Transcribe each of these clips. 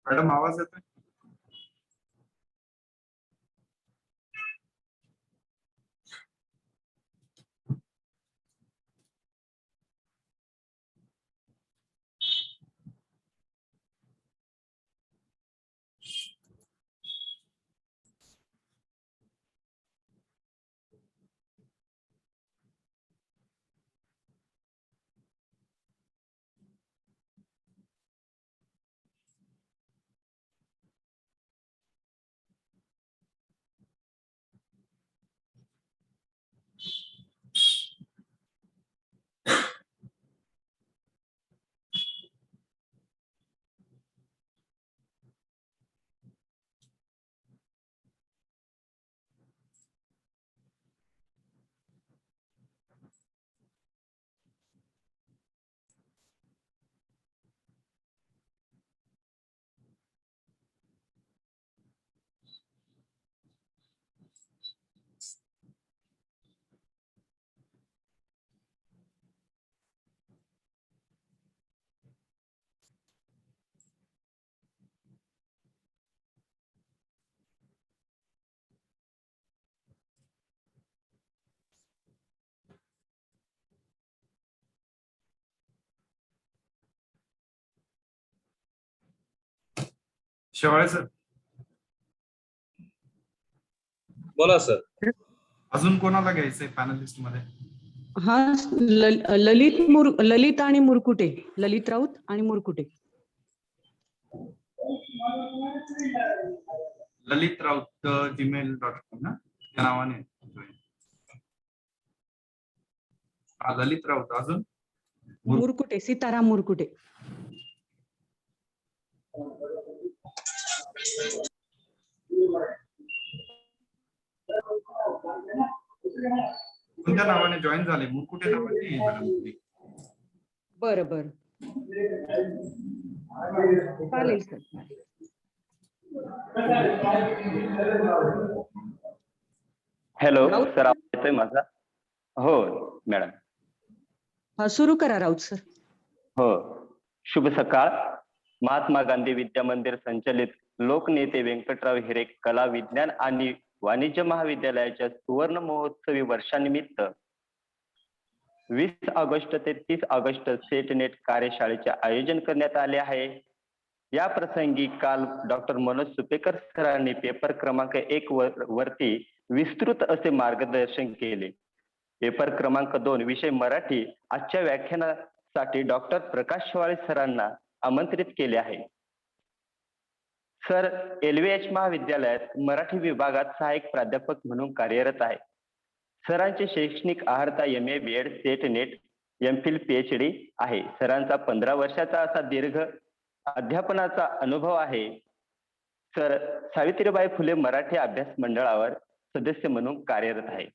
Madam आवाज येतोय? Shewale sir, बोला सर. अजून कोणाला घ्यायचंय पॅनलिस्ट मध्ये? हा, ललित आणि मुरकुटे, ललित राऊत आणि मुरकुटे. ललित राऊत gmail.com ना, त्या नावाने. ललित राऊत. अजून मुरकुटे, सीताराम मुरकुटे. कोणत्या नावाने जॉईन झाले? मुरकुटे नावाने मॅडम. बरं बरं, चालेल सर. हॅलो सर, आवाज येतोय माझा? हो मॅडम. हा, सुरू करा राऊत सर. हो, शुभ सकाळ. महात्मा गांधी विद्या मंदिर संचलित लोकनेते व्यंकटराव हिरे कला विज्ञान आणि वाणिज्य महाविद्यालयाच्या सुवर्ण महोत्सवी वर्षानिमित्त 20 ऑगस्ट ते 30 ऑगस्ट सेट नेट कार्यशाळेचे आयोजन करण्यात आले आहे. या प्रसंगी काल डॉक्टर मनोज सुपेकर सरांनी पेपर क्रमांक 1 वरती विस्तृत असे मार्गदर्शन केले. पेपर क्रमांक 2 विषय मराठी आजच्या व्याख्यानासाठी डॉक्टर प्रकाश शेवाळे सरांना आमंत्रित केले आहे. सर LVH महाविद्यालयात मराठी विभागात सहाय्यक प्राध्यापक म्हणून कार्यरत आहे. सरांचे शैक्षणिक अर्हता MA BEd set net MPhil PhD आहे. सरांचा 15 वर्षाचा असा दीर्घ अध्यापनाचा अनुभव आहे. सर सावित्रीबाई फुले मराठी अभ्यास मंडळावर सदस्य म्हणून कार्यरत आहे.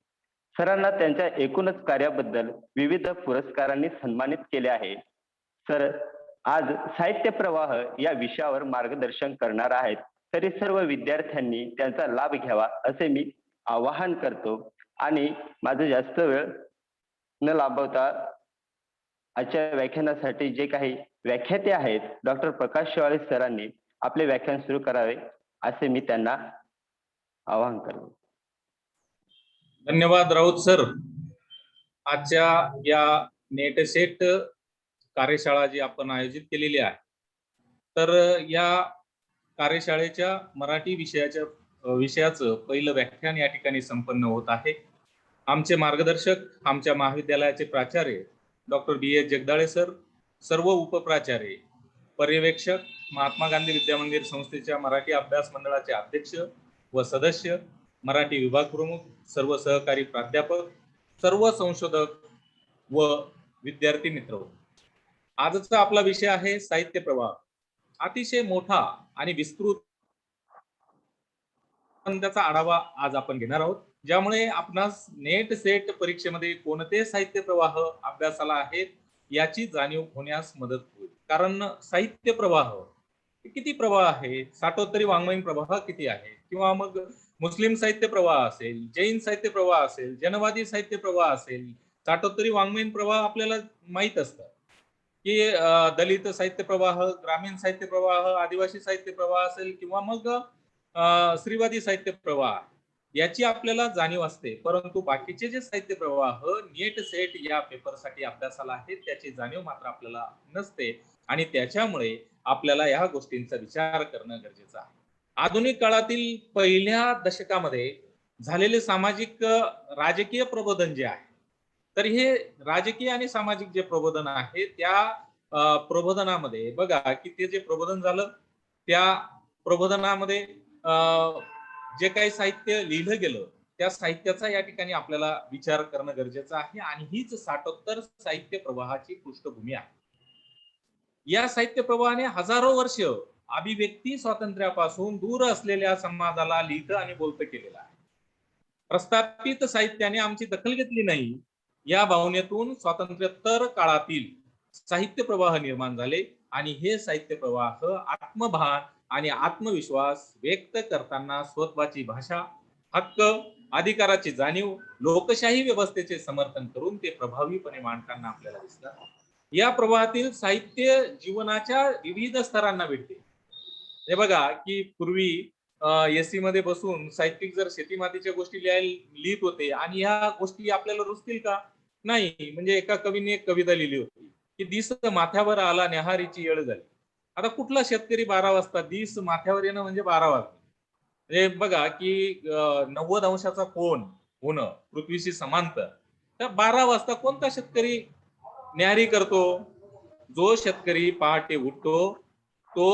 सरांना त्यांच्या एकूणच कार्याबद्दल विविध पुरस्कारांनी सन्मानित केले आहे. सर आज साहित्य प्रवाह या विषयावर मार्गदर्शन करणार आहेत. तरी सर्व विद्यार्थ्यांनी त्यांचा लाभ घ्यावा असे मी आवाहन करतो आणि माझं जास्त वेळ न लांबवता आजच्या व्याख्यानासाठी जे काही व्याख्याते आहेत डॉक्टर प्रकाश शेवाळे सरांनी आपले व्याख्यान सुरू करावे असे मी त्यांना आवाहन करतो. धन्यवाद राऊत सर. आजच्या या नेट सेट कार्यशाळा जी आपण आयोजित केलेली आहे, तर या कार्यशाळेच्या मराठी विषयाचं पहिलं व्याख्यान या ठिकाणी संपन्न होत आहे. आमचे मार्गदर्शक, आमच्या महाविद्यालयाचे प्राचार्य डॉक्टर BS जगदाळे सर, सर्व उपप्राचार्य, पर्यवेक्षक, महात्मा गांधी विद्या मंदिर संस्थेच्या मराठी अभ्यास मंडळाचे अध्यक्ष व सदस्य, मराठी विभाग प्रमुख, सर्व सहकारी प्राध्यापक, सर्व संशोधक व विद्यार्थी मित्र. आजचा आपला विषय आहे साहित्य प्रवाह. अतिशय मोठा आणि विस्तृत त्याचा आढावा आज आपण घेणार आहोत, ज्यामुळे आपणास नेट सेट परीक्षेमध्ये कोणते साहित्य प्रवाह अभ्यासाला आहेत याची जाणीव होण्यास मदत होईल. कारण साहित्य प्रवाह किती प्रवाह आहे, साठोत्तरी वाङ्मयीन प्रवाह किती आहे, किंवा मग मुस्लिम साहित्य प्रवाह असेल, जैन साहित्य प्रवाह असेल, जनवादी साहित्य प्रवाह असेल, साठोत्तरी वाङ्मयीन प्रवाह आपल्याला माहित असतात. की दलित साहित्य प्रवाह, ग्रामीण साहित्य प्रवाह, आदिवासी साहित्य प्रवाह असेल किंवा मग स्त्रीवादी साहित्य प्रवाह, याची आपल्याला जाणीव असते. परंतु बाकीचे जे साहित्य प्रवाह नेट सेट या पेपरसाठी अभ्यासाला आहेत, त्याची जाणीव मात्र आपल्याला नसते आणि त्याच्यामुळे आपल्याला या गोष्टींचा विचार करणं गरजेचं आहे. आधुनिक काळातील पहिल्या दशकामध्ये झालेले सामाजिक राजकीय प्रबोधन जे आहे, तर हे राजकीय आणि सामाजिक जे प्रबोधन आहे त्या प्रबोधनामध्ये बघा की ते जे प्रबोधन झालं त्या प्रबोधनामध्ये जे काही साहित्य लिहिलं गेलं त्या साहित्याचा या ठिकाणी आपल्याला विचार करणं गरजेचं आहे आणि हीच साठोत्तर साहित्य प्रवाहाची पृष्ठभूमी आहे. या साहित्य प्रवाहाने हजारो वर्ष अभिव्यक्ती स्वातंत्र्यापासून दूर असलेल्या समाजाला लिहितं आणि बोलतं केलेलं आहे. प्रस्थापित साहित्याने आमची दखल घेतली नाही या भावनेतून स्वातंत्र्योत्तर काळातील साहित्य प्रवाह निर्माण झाले आणि हे साहित्य प्रवाह आत्मभान आणि आत्मविश्वास व्यक्त करताना स्वत्वाची भाषा, हक्क, अधिकाराची जाणीव, लोकशाही व्यवस्थेचे समर्थन करून ते प्रभावीपणे मांडताना आपल्याला दिसतात. या प्रवाहातील साहित्य जीवनाच्या विविध स्तरांना भेटते. हे बघा की पूर्वी एसी मध्ये बसून साहित्यिक जर शेतीमातीच्या गोष्टी लिहित होते आणि ह्या गोष्टी आपल्याला रुचतील का? नाही. म्हणजे एका कवीने एक कविता लिहिली होती की दिस माथ्यावर आला न्याहारीची येळ झाली. आता कुठला शेतकरी 12 वाजता दिस माथ्यावर येणं म्हणजे 12 वाजता. हे बघा की 90 अंशाचा कोन होणं पृथ्वीशी समांतर, तर 12 वाजता कोणता शेतकरी न्याहारी करतो? जो शेतकरी पहाटे उठतो तो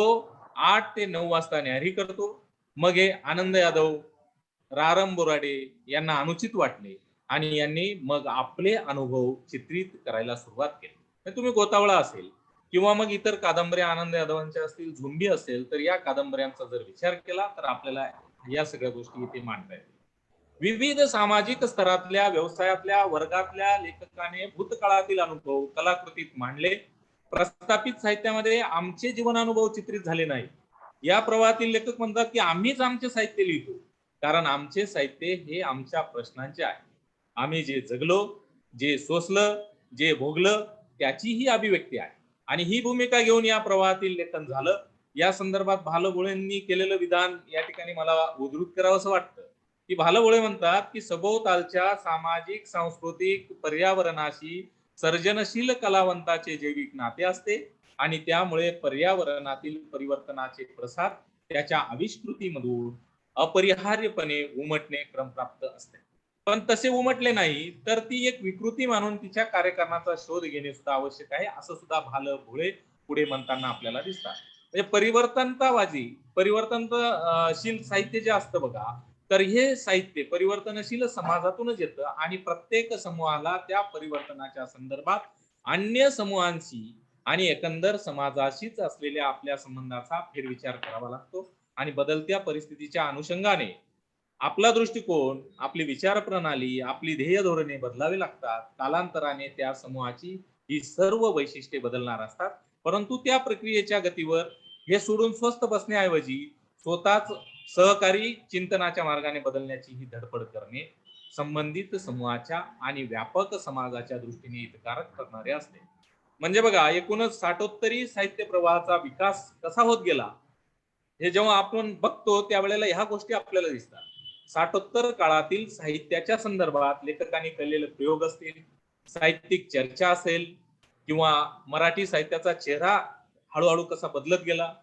8 ते 9 वाजता न्याहारी करतो. मग हे आनंद यादव, रारम बोराडे यांना अनुचित वाटले आणि यांनी मग आपले अनुभव चित्रित करायला सुरुवात केली. तर तुम्ही गोतावळा असेल किंवा मग इतर कादंबऱ्या आनंद यादवांच्या असतील, झुंबी असेल, तर या कादंबऱ्यांचा जर विचार केला तर आपल्याला या सगळ्या गोष्टी इथे मांडता येतील. विविध सामाजिक स्तरातल्या, व्यवसायातल्या, वर्गातल्या लेखकाने भूतकाळातील अनुभव कलाकृतीत मांडले. प्रस्थापित साहित्यामध्ये आमचे जीवनानुभव चित्रित झाले नाही. या प्रवाहातील लेखक म्हणतात की आम्हीच आमचे साहित्य लिहितो, कारण आमचे साहित्य हे आमच्या प्रश्नांचे आहे. आम्ही जे जगलो, जे सोसलं, जे भोगलं त्याची ही अभिव्यक्ती आहे आणि ही भूमिका घेऊन या प्रवाहातील लेखन झालं. या संदर्भात भालभोळेंनी केलेलं विधान या ठिकाणी मला उद्धृत करावं असं वाटतं की भालभोळे म्हणतात की सभोवतालच्या सामाजिक, सांस्कृतिक पर्यावरणाशी सर्जनशील कलावंताचे जैविक नाते असते आणि त्यामुळे पर्यावरणातील परिवर्तनाचे प्रसार त्याच्या आविष्कृतीमधून अपरिहार्यपणे उमटणे क्रमप्राप्त असते. पण तसे उमटले नाही तर ती एक विकृती मानून तिच्या कार्यक्रमाचा शोध घेणे सुद्धा आवश्यक आहे, असं सुद्धा भालभोळे पुढे म्हणताना आपल्याला दिसतात. म्हणजे परिवर्तनशील साहित्य जे असतं बघा, तर हे साहित्य परिवर्तनशील समाजातूनच येतं आणि प्रत्येक समूहाला त्या परिवर्तनाच्या संदर्भात अन्य समूहांशी आणि एकंदर समाजाशीच असलेल्या आपल्या संबंधाचा फेरविचार करावा लागतो आणि बदलत्या परिस्थितीच्या अनुषंगाने आपला दृष्टिकोन, आपली विचार प्रणाली, आपली ध्येय धोरणे बदलावी लागतात. कालांतराने त्या समूहाची ही सर्व वैशिष्ट्ये बदलणार असतात, परंतु त्या प्रक्रियेच्या गतीवर हे सोडून स्वस्थ बसण्याऐवजी स्वतःच सहकारी चिंतनाच्या मार्गाने बदलण्याची ही धडपड करणे संबंधित समूहाच्या आणि व्यापक समाजाच्या दृष्टीने हितकारक ठरणारे असते. म्हणजे बघा, एकूणच साठोत्तरी साहित्य प्रवाहाचा विकास कसा होत गेला हे जेव्हा आपण बघतो त्यावेळेला ह्या गोष्टी आपल्याला दिसतात. साठोत्तर काळातील साहित्याच्या संदर्भात लेखकांनी केलेले प्रयोग असतील, साहित्यिक चर्चा असेल किंवा मराठी साहित्याचा चेहरा हळूहळू कसा बदलत गेला,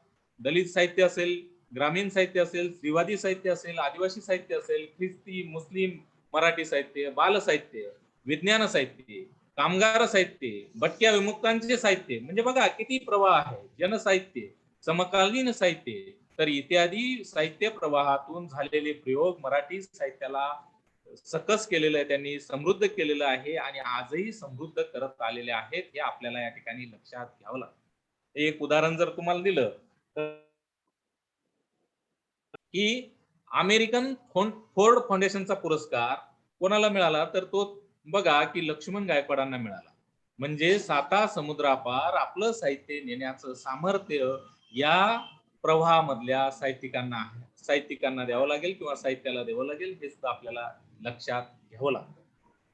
दलित साहित्य असेल, ग्रामीण साहित्य असेल, स्त्रीवादी साहित्य असेल, आदिवासी साहित्य असेल, ख्रिस्ती, मुस्लिम मराठी साहित्य, बाल साहित्य, विज्ञान साहित्य, कामगार साहित्य, भटक्या विमुक्तांचे साहित्य, म्हणजे बघा किती प्रवाह आहे. जनसाहित्य, समकालीन साहित्य, तर इत्यादी साहित्य प्रवाहातून झालेले प्रयोग मराठी साहित्याला सकस केलेलं आहे, त्यांनी समृद्ध केलेलं आहे आणि आजही समृद्ध करत आलेले आहेत. हे आपल्याला या ठिकाणी लक्षात घ्यावं लागतं. एक उदाहरण जर तुम्हाला दिलं तर की अमेरिकन फोर्ड फाउंडेशनचा पुरस्कार कोणाला मिळाला, तर तो बघा की लक्ष्मण गायकवाडांना मिळाला. म्हणजे 7 समुद्रापार आपलं साहित्य नेण्याचं सामर्थ्य या प्रवाहामधल्या साहित्यिकांना द्यावं लागेल किंवा साहित्याला द्यावं लागेल, हे सुद्धा आपल्याला लक्षात घ्यावं लागतं.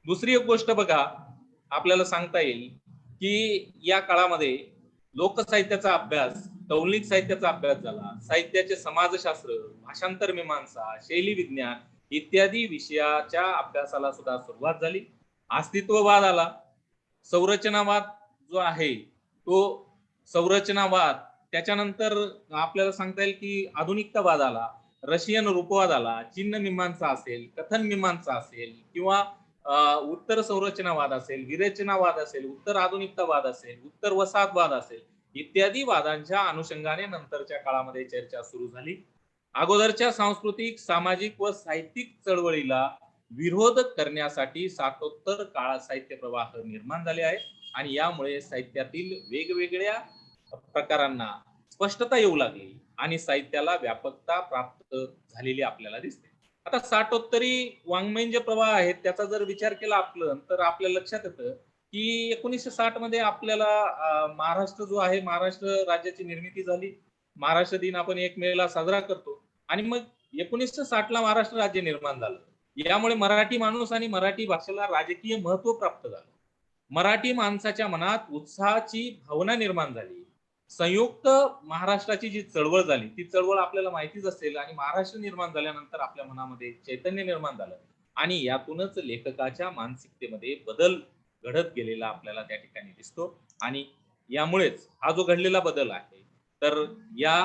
दुसरी एक गोष्ट बघा आपल्याला सांगता येईल की या काळामध्ये लोकसाहित्याचा अभ्यास, तौलनिक साहित्याचा अभ्यास झाला, साहित्याचे समाजशास्त्र, भाषांतर मीमांसा, शैली विज्ञान इत्यादी विषयाच्या अभ्यासाला सुद्धा सुरुवात झाली. अस्तित्ववाद आला, संरचनावाद जो आहे तो संरचनावाद, त्याच्यानंतर आपल्याला सांगता येईल की आधुनिकतावाद आला, रशियन रूपवाद आला, चिन्ह मीमांसा असेल, कथन मीमांसा असेल किंवा उत्तर संरचनावाद असेल, विरचनावाद असेल, उत्तर आधुनिकतावाद असेल, उत्तर वसाहतवाद असेल इत्यादी वादांच्या अनुषंगाने नंतरच्या काळामध्ये चर्चा सुरू झाली. अगोदरच्या सांस्कृतिक, सामाजिक व साहित्यिक चळवळीला विरोध करण्यासाठी सातोत्तर काळ साहित्य प्रवाह निर्माण झाले आहे आणि यामुळे साहित्यातील वेगवेगळ्या प्रकारांना स्पष्टता येऊ लागली आणि साहित्याला व्यापकता प्राप्त झालेली आपल्याला दिसते. आता साठोत्तरी वाङ्मयीन जे प्रवाह आहेत त्याचा जर विचार केला आपण तर आपल्या लक्षात येतं की 1960 मध्ये आपल्याला महाराष्ट्र जो आहे, महाराष्ट्र राज्याची निर्मिती झाली. महाराष्ट्र दिन आपण 1 मे ला साजरा करतो आणि मग 1960 ला महाराष्ट्र राज्य निर्माण झालं. यामुळे मराठी माणूस आणि मराठी भाषेला राजकीय महत्व प्राप्त झालं. मराठी माणसाच्या मनात उत्साहाची भावना निर्माण झाली. संयुक्त महाराष्ट्राची जी चळवळ झाली ती चळवळ आपल्याला माहितीच असेल आणि महाराष्ट्र निर्माण झाल्यानंतर आपल्या मनामध्ये चैतन्य निर्माण झालं आणि यातूनच लेखकाच्या मानसिकतेमध्ये बदल घडत गेलेला आपल्याला त्या ठिकाणी दिसतो. आणि यामुळेच हा जो घडलेला बदल आहे तर या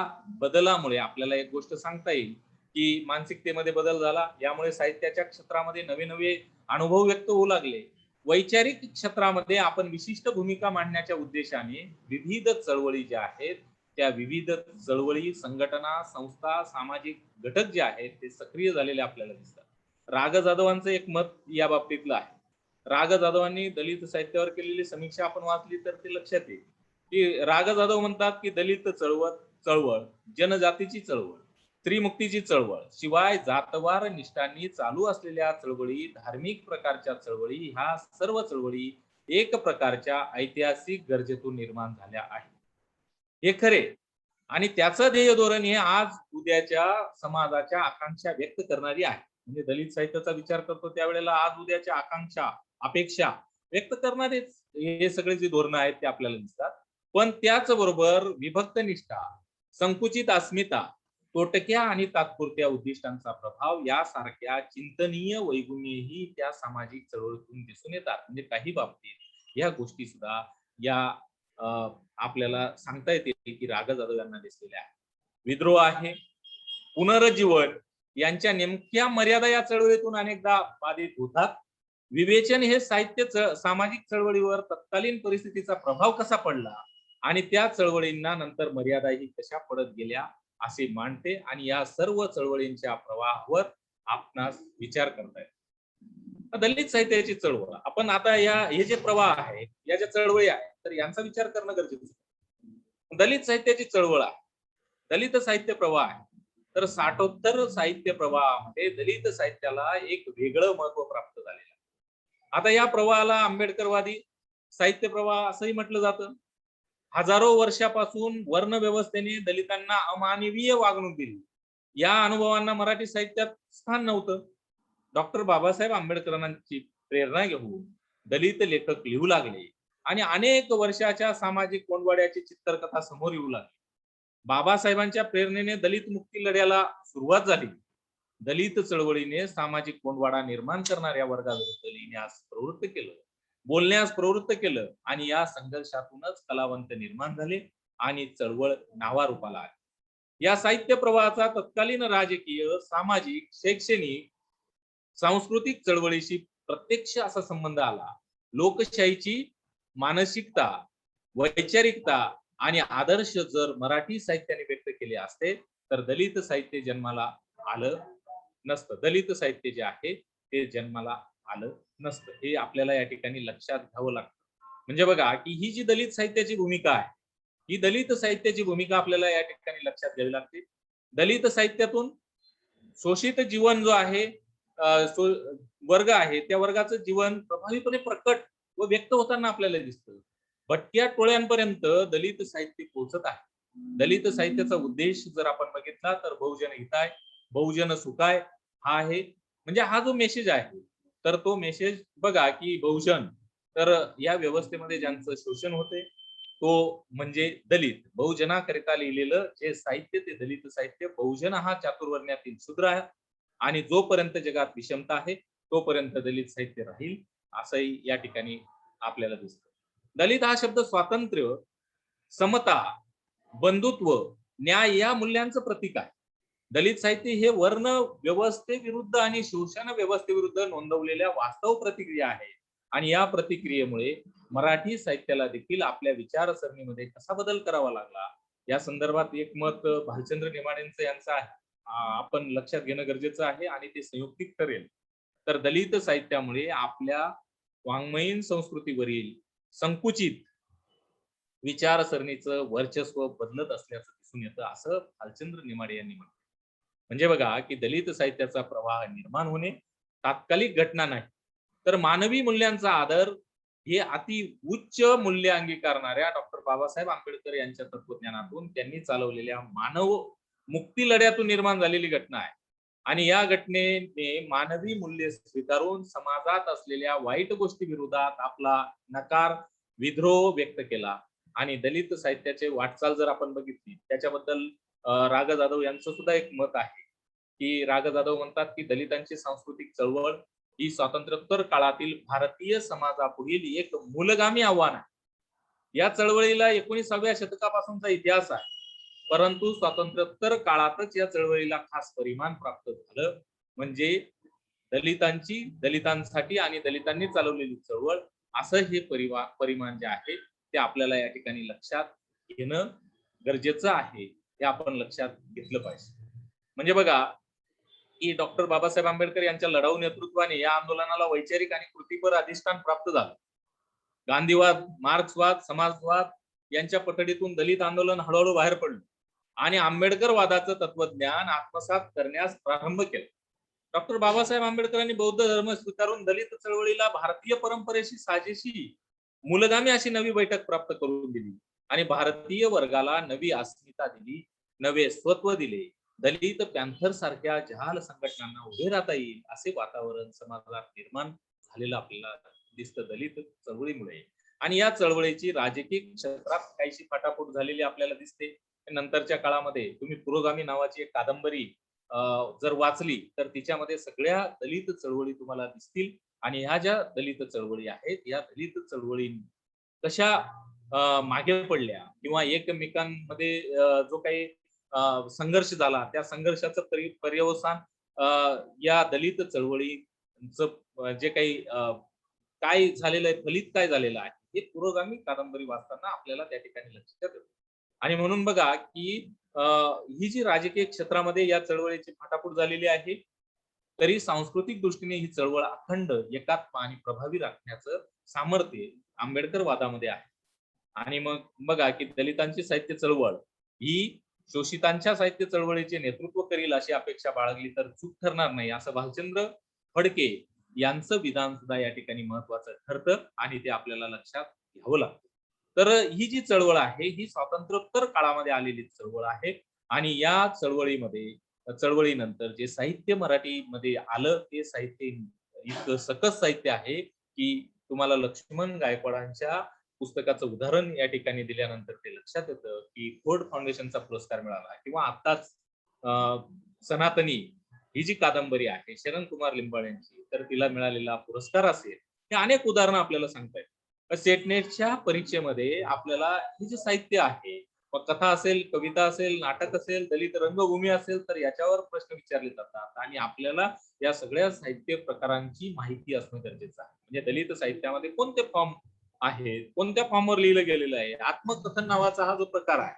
बदलामुळे आपल्याला एक गोष्ट सांगता येईल की मानसिकतेमध्ये बदल झाला. यामुळे साहित्याच्या क्षेत्रामध्ये नवे नवे अनुभव व्यक्त होऊ लागले. वैचारिक क्षेत्रामध्ये आपण विशिष्ट भूमिका मांडण्याच्या उद्देशाने विविध चळवळी ज्या आहेत त्या विविध चळवळी, संघटना, संस्था, सामाजिक घटक जे आहेत ते सक्रिय झालेले आपल्याला दिसतात. राग जाधवांचं एक मत या बाबतीतलं आहे. राग जाधवांनी दलित साहित्यावर केलेली समीक्षा आपण वाचली तर ते लक्षात येईल की राग जाधव म्हणतात की दलित चळवळ जनजातीची चळवळ, स्त्रीमुक्तीची चळवळ, शिवाय जातवार निष्ठांनी चालू असलेल्या चळवळी, धार्मिक प्रकारच्या चळवळी, ह्या सर्व चळवळी एक प्रकारच्या ऐतिहासिक गरजेतून निर्माण झाल्या आहेत. हे खरे आणि त्याचं ध्येय धोरण हे आज उद्याच्या समाजाच्या आकांक्षा व्यक्त करणारी आहे. म्हणजे दलित साहित्याचा विचार करतो त्यावेळेला आज उद्याच्या आकांक्षा, अपेक्षा व्यक्त करणारेच हे सगळे जे धोरणं आहेत ते आपल्याला दिसतात. पण त्याचबरोबर विभक्त निष्ठा, संकुचित अस्मिता, तोटक्या आणि तात्पुरत्या उद्दिष्टांचा प्रभाव यासारख्या चिंतनीय वैगुण्यही त्या सामाजिक चळवळीतून दिसून येतात. म्हणजे काही बाबतीत या गोष्टी सुद्धा या आपल्याला सांगता येते की राग जाधव यांना दिसलेल्या आहेत. विद्रोह आहे, पुनर्जीवन यांच्या नेमक्या मर्यादा या चळवळीतून अनेकदा बाधित होतात. विवेचन हे साहित्य सामाजिक चळवळीवर तत्कालीन परिस्थितीचा प्रभाव कसा पडला आणि त्या चळवळींना नंतर मर्यादाही कशा पडत गेल्या असे मांडते आणि या सर्व चळवळींच्या प्रवाहावर आपणास विचार करता येतो. दलित साहित्याची चळवळ आपण आता हे जे प्रवाह आहे, या ज्या चळवळी आहेत तर यांचा विचार करणं गरजेचं आहे. दलित साहित्याची चळवळ आहे, दलित साहित्य प्रवाह आहे. तर साठोत्तर साहित्य प्रवाहामध्ये दलित साहित्याला एक वेगळं महत्व प्राप्त झालेलं आहे. आता या प्रवाहाला आंबेडकरवादी साहित्य प्रवाह असंही म्हटलं जातं. हजारो वर्षापासून वर्ण व्यवस्थेने दलितांना अमानवीय वागणूक दिली. या अनुभवांना मराठी साहित्यात स्थान नव्हतं. डॉक्टर बाबासाहेब आंबेडकरांची प्रेरणा घेऊन दलित लेखक लिहू लागले आणि अनेक वर्षाच्या सामाजिक कोंडवाड्याची चित्रकथा समोर येऊ लागली. बाबासाहेबांच्या प्रेरणेने दलित मुक्ती लढ्याला सुरुवात झाली. दलित चळवळीने सामाजिक कोंडवाडा निर्माण करणाऱ्या वर्गाविरुद्ध लिहिण्यास प्रवृत्त केलं, बोलण्यास प्रवृत्त केलं आणि या संघर्षातूनच कलावंत निर्माण झाले आणि चळवळ नावारूपाला आली. या साहित्य प्रवाहाचा तत्कालीन राजकीय, सामाजिक, शैक्षणिक, सांस्कृतिक चळवळीशी प्रत्यक्ष असा संबंध आला. लोकशाहीची मानसिकता, वैचारिकता आणि आदर्श जर मराठी साहित्याने व्यक्त केले असते तर दलित साहित्य जन्माला आलं नसतं. दलित साहित्य जे आहे ते जन्माला आलं नसतं. हे आपल्याला या ठिकाणी लक्षात घ्यावं लागतं. म्हणजे बघा की ही जी दलित साहित्याची भूमिका आहे, ही दलित साहित्याची भूमिका आपल्याला या ठिकाणी लक्षात घ्यावी लागते. दलित साहित्यातून शोषित जीवन जो आहे, वर्ग आहे, त्या वर्गाचं जीवन प्रभावीपणे प्रकट व व्यक्त होताना आपल्याला दिसतं. भटक्या टोळ्यांपर्यंत दलित साहित्य पोहोचत आहे. दलित साहित्याचा उद्देश जर आपण बघितला तर बहुजन हिताय, बहुजन सुखाय हा आहे. म्हणजे हा जो मेसेज आहे तर तो मेसेज बघा की बहुजन तर या व्यवस्थेमध्ये ज्यांचं शोषण होते तो म्हणजे दलित. बहुजनाकरिता लिहिलेलं जे साहित्य ते दलित साहित्य. बहुजन हा चातुर्वर्ण्यातील शूद्र आहे आणि जोपर्यंत जगात विषमता आहे तोपर्यंत दलित साहित्य राहील असंही या ठिकाणी आपल्याला दिसतं. दलित हा शब्द स्वातंत्र्य, समता, बंधुत्व, न्याय या मूल्यांचं प्रतीक आहे. दलित साहित्य हे वर्ण व्यवस्थेविरुद्ध आणि शोषण व्यवस्थेविरुद्ध नोंदवलेल्या वास्तव प्रतिक्रिया आहे आणि या प्रतिक्रियेमुळे मराठी साहित्याला देखील आपल्या विचारसरणीमध्ये कसा बदल करावा लागला या संदर्भात एक मत भालचंद्र नेमाडेंचं यांचं आहे. आपण लक्षात घेणं गरजेचं आहे आणि ते संयुक्तिक ठरेल. तर दलित साहित्यामुळे आपल्या वाङ्मयीन संस्कृतीवरील संकुचित विचारसरणीचं वर्चस्व बदलत असल्याचं दिसून येतं असं भालचंद्र नेमाडे यांनी म्हटलं. म्हणजे बघा की दलित साहित्याचा प्रवाह निर्माण होणे तात्कालिक घटना नाही, तर मानवी मूल्यांचा आदर हे अति उच्च मूल्य अंगीकारणाऱ्या डॉक्टर बाबासाहेब आंबेडकर यांच्या तत्वज्ञानातून त्यांनी चालवलेल्या मानव मुक्ती लढ्यातून निर्माण झालेली घटना आहे. आणि या घटनेने मानवी मूल्य स्वीकारून समाजात असलेल्या वाईट गोष्टी विरोधात आपला नकार विद्रोह व्यक्त केला. आणि दलित साहित्याचे वाटचाल जर आपण बघितली त्याच्याबद्दल राग जाधव यांचं सुद्धा एक मत आहे की राग जाधव म्हणतात की दलितांची सांस्कृतिक चळवळ ही स्वातंत्र्योत्तर काळातील भारतीय समाजापुढील एक मूलगामी आव्हान आहे. या चळवळीला 19व्या शतकापासूनचा इतिहास आहे, परंतु स्वातंत्र्योत्तर काळातच या चळवळीला खास परिमाण प्राप्त झालं. म्हणजे दलितांसाठी आणि दलितांनी चालवलेली चळवळ असं हे परिमाण जे आहे ते आपल्याला या ठिकाणी लक्षात घेणं गरजेचं आहे. हे आपण लक्षात घेतलं पाहिजे. म्हणजे बघा की डॉक्टर बाबासाहेब आंबेडकर यांच्या लढाऊ नेतृत्वाने या आंदोलनाला वैचारिक आणि कृतीपर अधिष्ठान प्राप्त झालं. गांधीवाद, मार्क्सवाद, समाजवाद यांच्या पठडीतून दलित आंदोलन हळूहळू बाहेर पडलं आणि आंबेडकर वादाचं तत्वज्ञान आत्मसात करण्यास प्रारंभ केला. डॉक्टर बाबासाहेब आंबेडकरांनी बौद्ध धर्म स्वीकारून दलित चळवळीला भारतीय परंपरेशी साजेशी मूलगामी अशी नवी बैठक प्राप्त करून दिली आणि भारतीय वर्गाला नवी अस्मिता दिली, नवे स्वत्व दिले. दलित पॅन्थर सारख्या जहाल संघटनांना उभे राहता येईल असे वातावरण समाजात निर्माण झालेलं आपल्याला दिसतं दलित चळवळीमुळे. आणि या चळवळीची राजकीय क्षेत्रात काहीशी फाटाफूट झालेली आपल्याला दिसते. नंतरच्या काळामध्ये तुम्ही पुरोगामी नावाची एक कादंबरी जर वाचली तर तिच्यामध्ये सगळ्या दलित चळवळी तुम्हाला दिसतील. आणि ह्या ज्या दलित चळवळी आहेत या दलित चळवळी कशा मागे पडल्या किंवा एकमेकांमध्ये जो काही संघर्ष झाला त्या संघर्षाचं पर्यवसान या दलित चळवळीचं जे काही काय झालेलं आहे, फलित काय झालेलं आहे हे पुरोगामी कादंबरी वाचताना आपल्याला त्या ठिकाणी लक्षात येतं. आणि म्हणून बघा की ही जी राजकीय क्षेत्रामध्ये या चळवळीची फाटाफूट झालेली आहे तरी सांस्कृतिक दृष्टीने ही चळवळ अखंड, एकात्म आणि प्रभावी राखण्याचं सामर्थ्य आंबेडकर वादामध्ये आहे. आणि मग बघा की दलितांची साहित्य चळवळ ही शोषितांच्या साहित्य चळवळीचे नेतृत्व करील अशी अपेक्षा बाळगली तर चूक ठरणार नाही असं भालचंद्र फडके यांचं विधान सुद्धा या ठिकाणी महत्वाचं ठरतं आणि ते आपल्याला लक्षात घ्यावं लागतं. तर ही जी चळवळ आहे ही स्वातंत्र्योत्तर काळामध्ये आलेली चळवळ आहे आणि या चळवळीनंतर जे साहित्य मराठीमध्ये आलं ते साहित्य इतकं सकस साहित्य आहे की तुम्हाला लक्ष्मण गायकवाडांच्या पुस्तकाचं उदाहरण या ठिकाणी दिल्यानंतर ते लक्षात येतं की फोर्ड फाउंडेशनचा पुरस्कार मिळाला किंवा आताच सनातनी ही जी कादंबरी आहे शरण कुमार लिंबाळ यांची तर तिला मिळालेला पुरस्कार असेल. हे अनेक उदाहरणं आपल्याला सांगतायत. सेटनेटच्या परीक्षेमध्ये आपल्याला हे जे साहित्य आहे मग कथा असेल, कविता असेल, नाटक असेल, दलित रंगभूमी असेल तर याच्यावर प्रश्न विचारले जातात आणि आपल्याला या सगळ्या साहित्य प्रकारांची माहिती असणं गरजेचं आहे. म्हणजे दलित साहित्यामध्ये कोणते फॉर्म आहेत, कोणत्या फॉर्मवर लिहिलं गेलेलं आहे, आत्मकथन नावाचा हा जो प्रकार आहे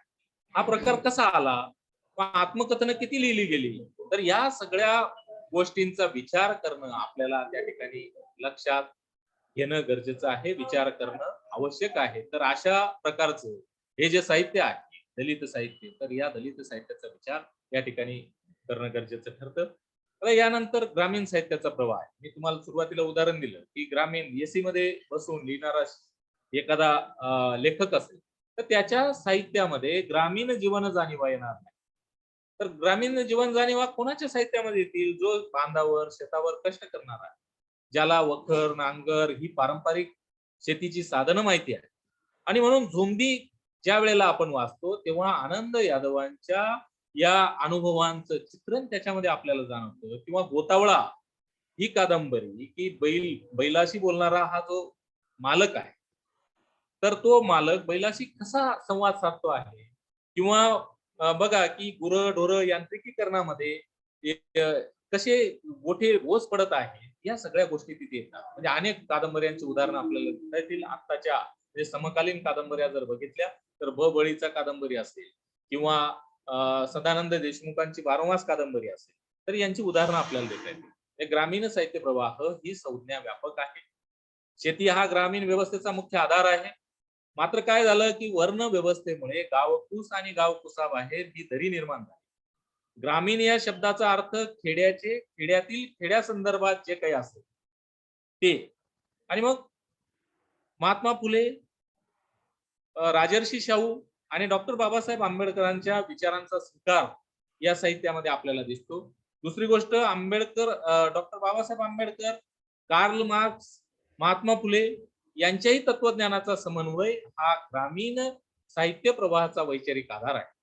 हा प्रकार कसा आला, आत्मकथन किती लिहिली गेली, तर या सगळ्या गोष्टींचा विचार करणं आपल्याला त्या ठिकाणी लक्षात घेणं गरजेचं आहे, विचार करणं आवश्यक आहे. तर अशा प्रकारचं हे जे साहित्य आहे दलित साहित्य तर या दलित साहित्याचा विचार या ठिकाणी करणं गरजेचं ठरतं. आता यानंतर ग्रामीण साहित्याचा प्रवाह आहे. मी तुम्हाला सुरुवातीला उदाहरण दिलं की ग्रामीण एसी मध्ये बसून लिहिणारा एखादा लेखक असेल तर त्याच्या साहित्यामध्ये ग्रामीण जीवन जाणीवा येणार नाही. तर ग्रामीण जीवन जाणीवा कोणाच्या साहित्यामध्ये येतील? जो बांधावर शेतावर कष्ट करणारा, ज्याला वखर नांगर ही पारंपरिक शेतीची साधनं माहिती आहे. आणि म्हणून झोंबी ज्या वेळेला आपण वाचतो तेव्हा आनंद यादवांच्या या अनुभवांचं चित्रण त्याच्यामध्ये आपल्याला जाणवतं. किंवा गोतावळा ही कादंबरी की बैलाशी बोलणारा हा जो मालक आहे, तर तो मालक बैलाशी कसा संवाद साधतो आहे. किंवा बघा की गुरं-ढोरं यांत्रिकीकरणामध्ये कसे मोठे ओझ पडत आहे, या सगळ्या गोष्टी तिथे येतात. म्हणजे अनेक कादंबऱ्यांची उदाहरणं आपल्याला देता येतील. आत्ताच्या म्हणजे समकालीन कादंबऱ्या जर बघितल्या तर बळीचा कादंबरी असेल किंवा सदानंद देशमुखांची 12 मास कादंबरी असेल, तर यांची उदाहरणं आपल्याला देता येतील. हे ग्रामीण साहित्य प्रवाह ही संज्ञा व्यापक आहे. शेती हा ग्रामीण व्यवस्थेचा मुख्य आधार आहे. मात्र काय झालं की वर्ण व्यवस्थेमुळे गावकूस आणि गावकुसाबाहेर ही दरी निर्माण झाली. ग्रामीण या शब्दाचा अर्थ खेड्यातील खेड्या संदर्भात जे काही असेल ते. आणि मग महात्मा फुले, राजर्षी शाहू आणि डॉक्टर बाबासाहेब आंबेडकरांच्या विचारांचा स्वीकार या साहित्यामध्ये आपल्याला दिसतो. दुसरी गोष्ट, doctor Babasaheb Ambedkar, Karl Marx, Mahatma Phule यांच्याही तत्वज्ञानाचा समन्वय हा ग्रामीण साहित्य प्रवाहाचा वैचारिक आधार आहे.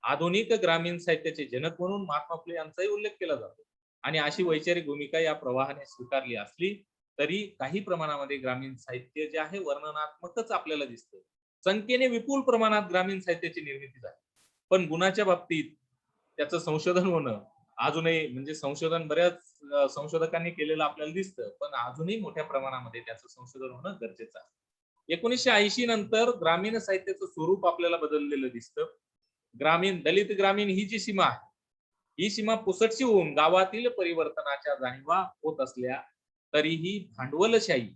आधुनिक ग्रामीण साहित्याचे जनक म्हणून महात्मा फुले यांचाही उल्लेख केला जातो. आणि अशी वैचारिक भूमिका या प्रवाहाने स्वीकारली असली तरी काही प्रमाणामध्ये ग्रामीण साहित्य जे आहे वर्णनात्मकच आपल्याला दिसतं. संख्येने विपुल प्रमाणात ग्रामीण साहित्याची निर्मिती झाली, पण गुणाच्या बाबतीत त्याचं संशोधन होणं अजूनही, म्हणजे संशोधन बऱ्याच संशोधकांनी केलेलं आपल्याला दिसतं, पण अजूनही मोठ्या प्रमाणामध्ये त्याचं संशोधन होणं गरजेचं आहे. 1980 नंतर ग्रामीण साहित्याचं स्वरूप आपल्याला बदललेलं दिसतं. दलित ग्रामीण ही जी सीमा आहे, ही सीमा पुसटशी होऊन गावातील परिवर्तनाच्या जाणीवा होत असल्या तरीही भांडवलशाही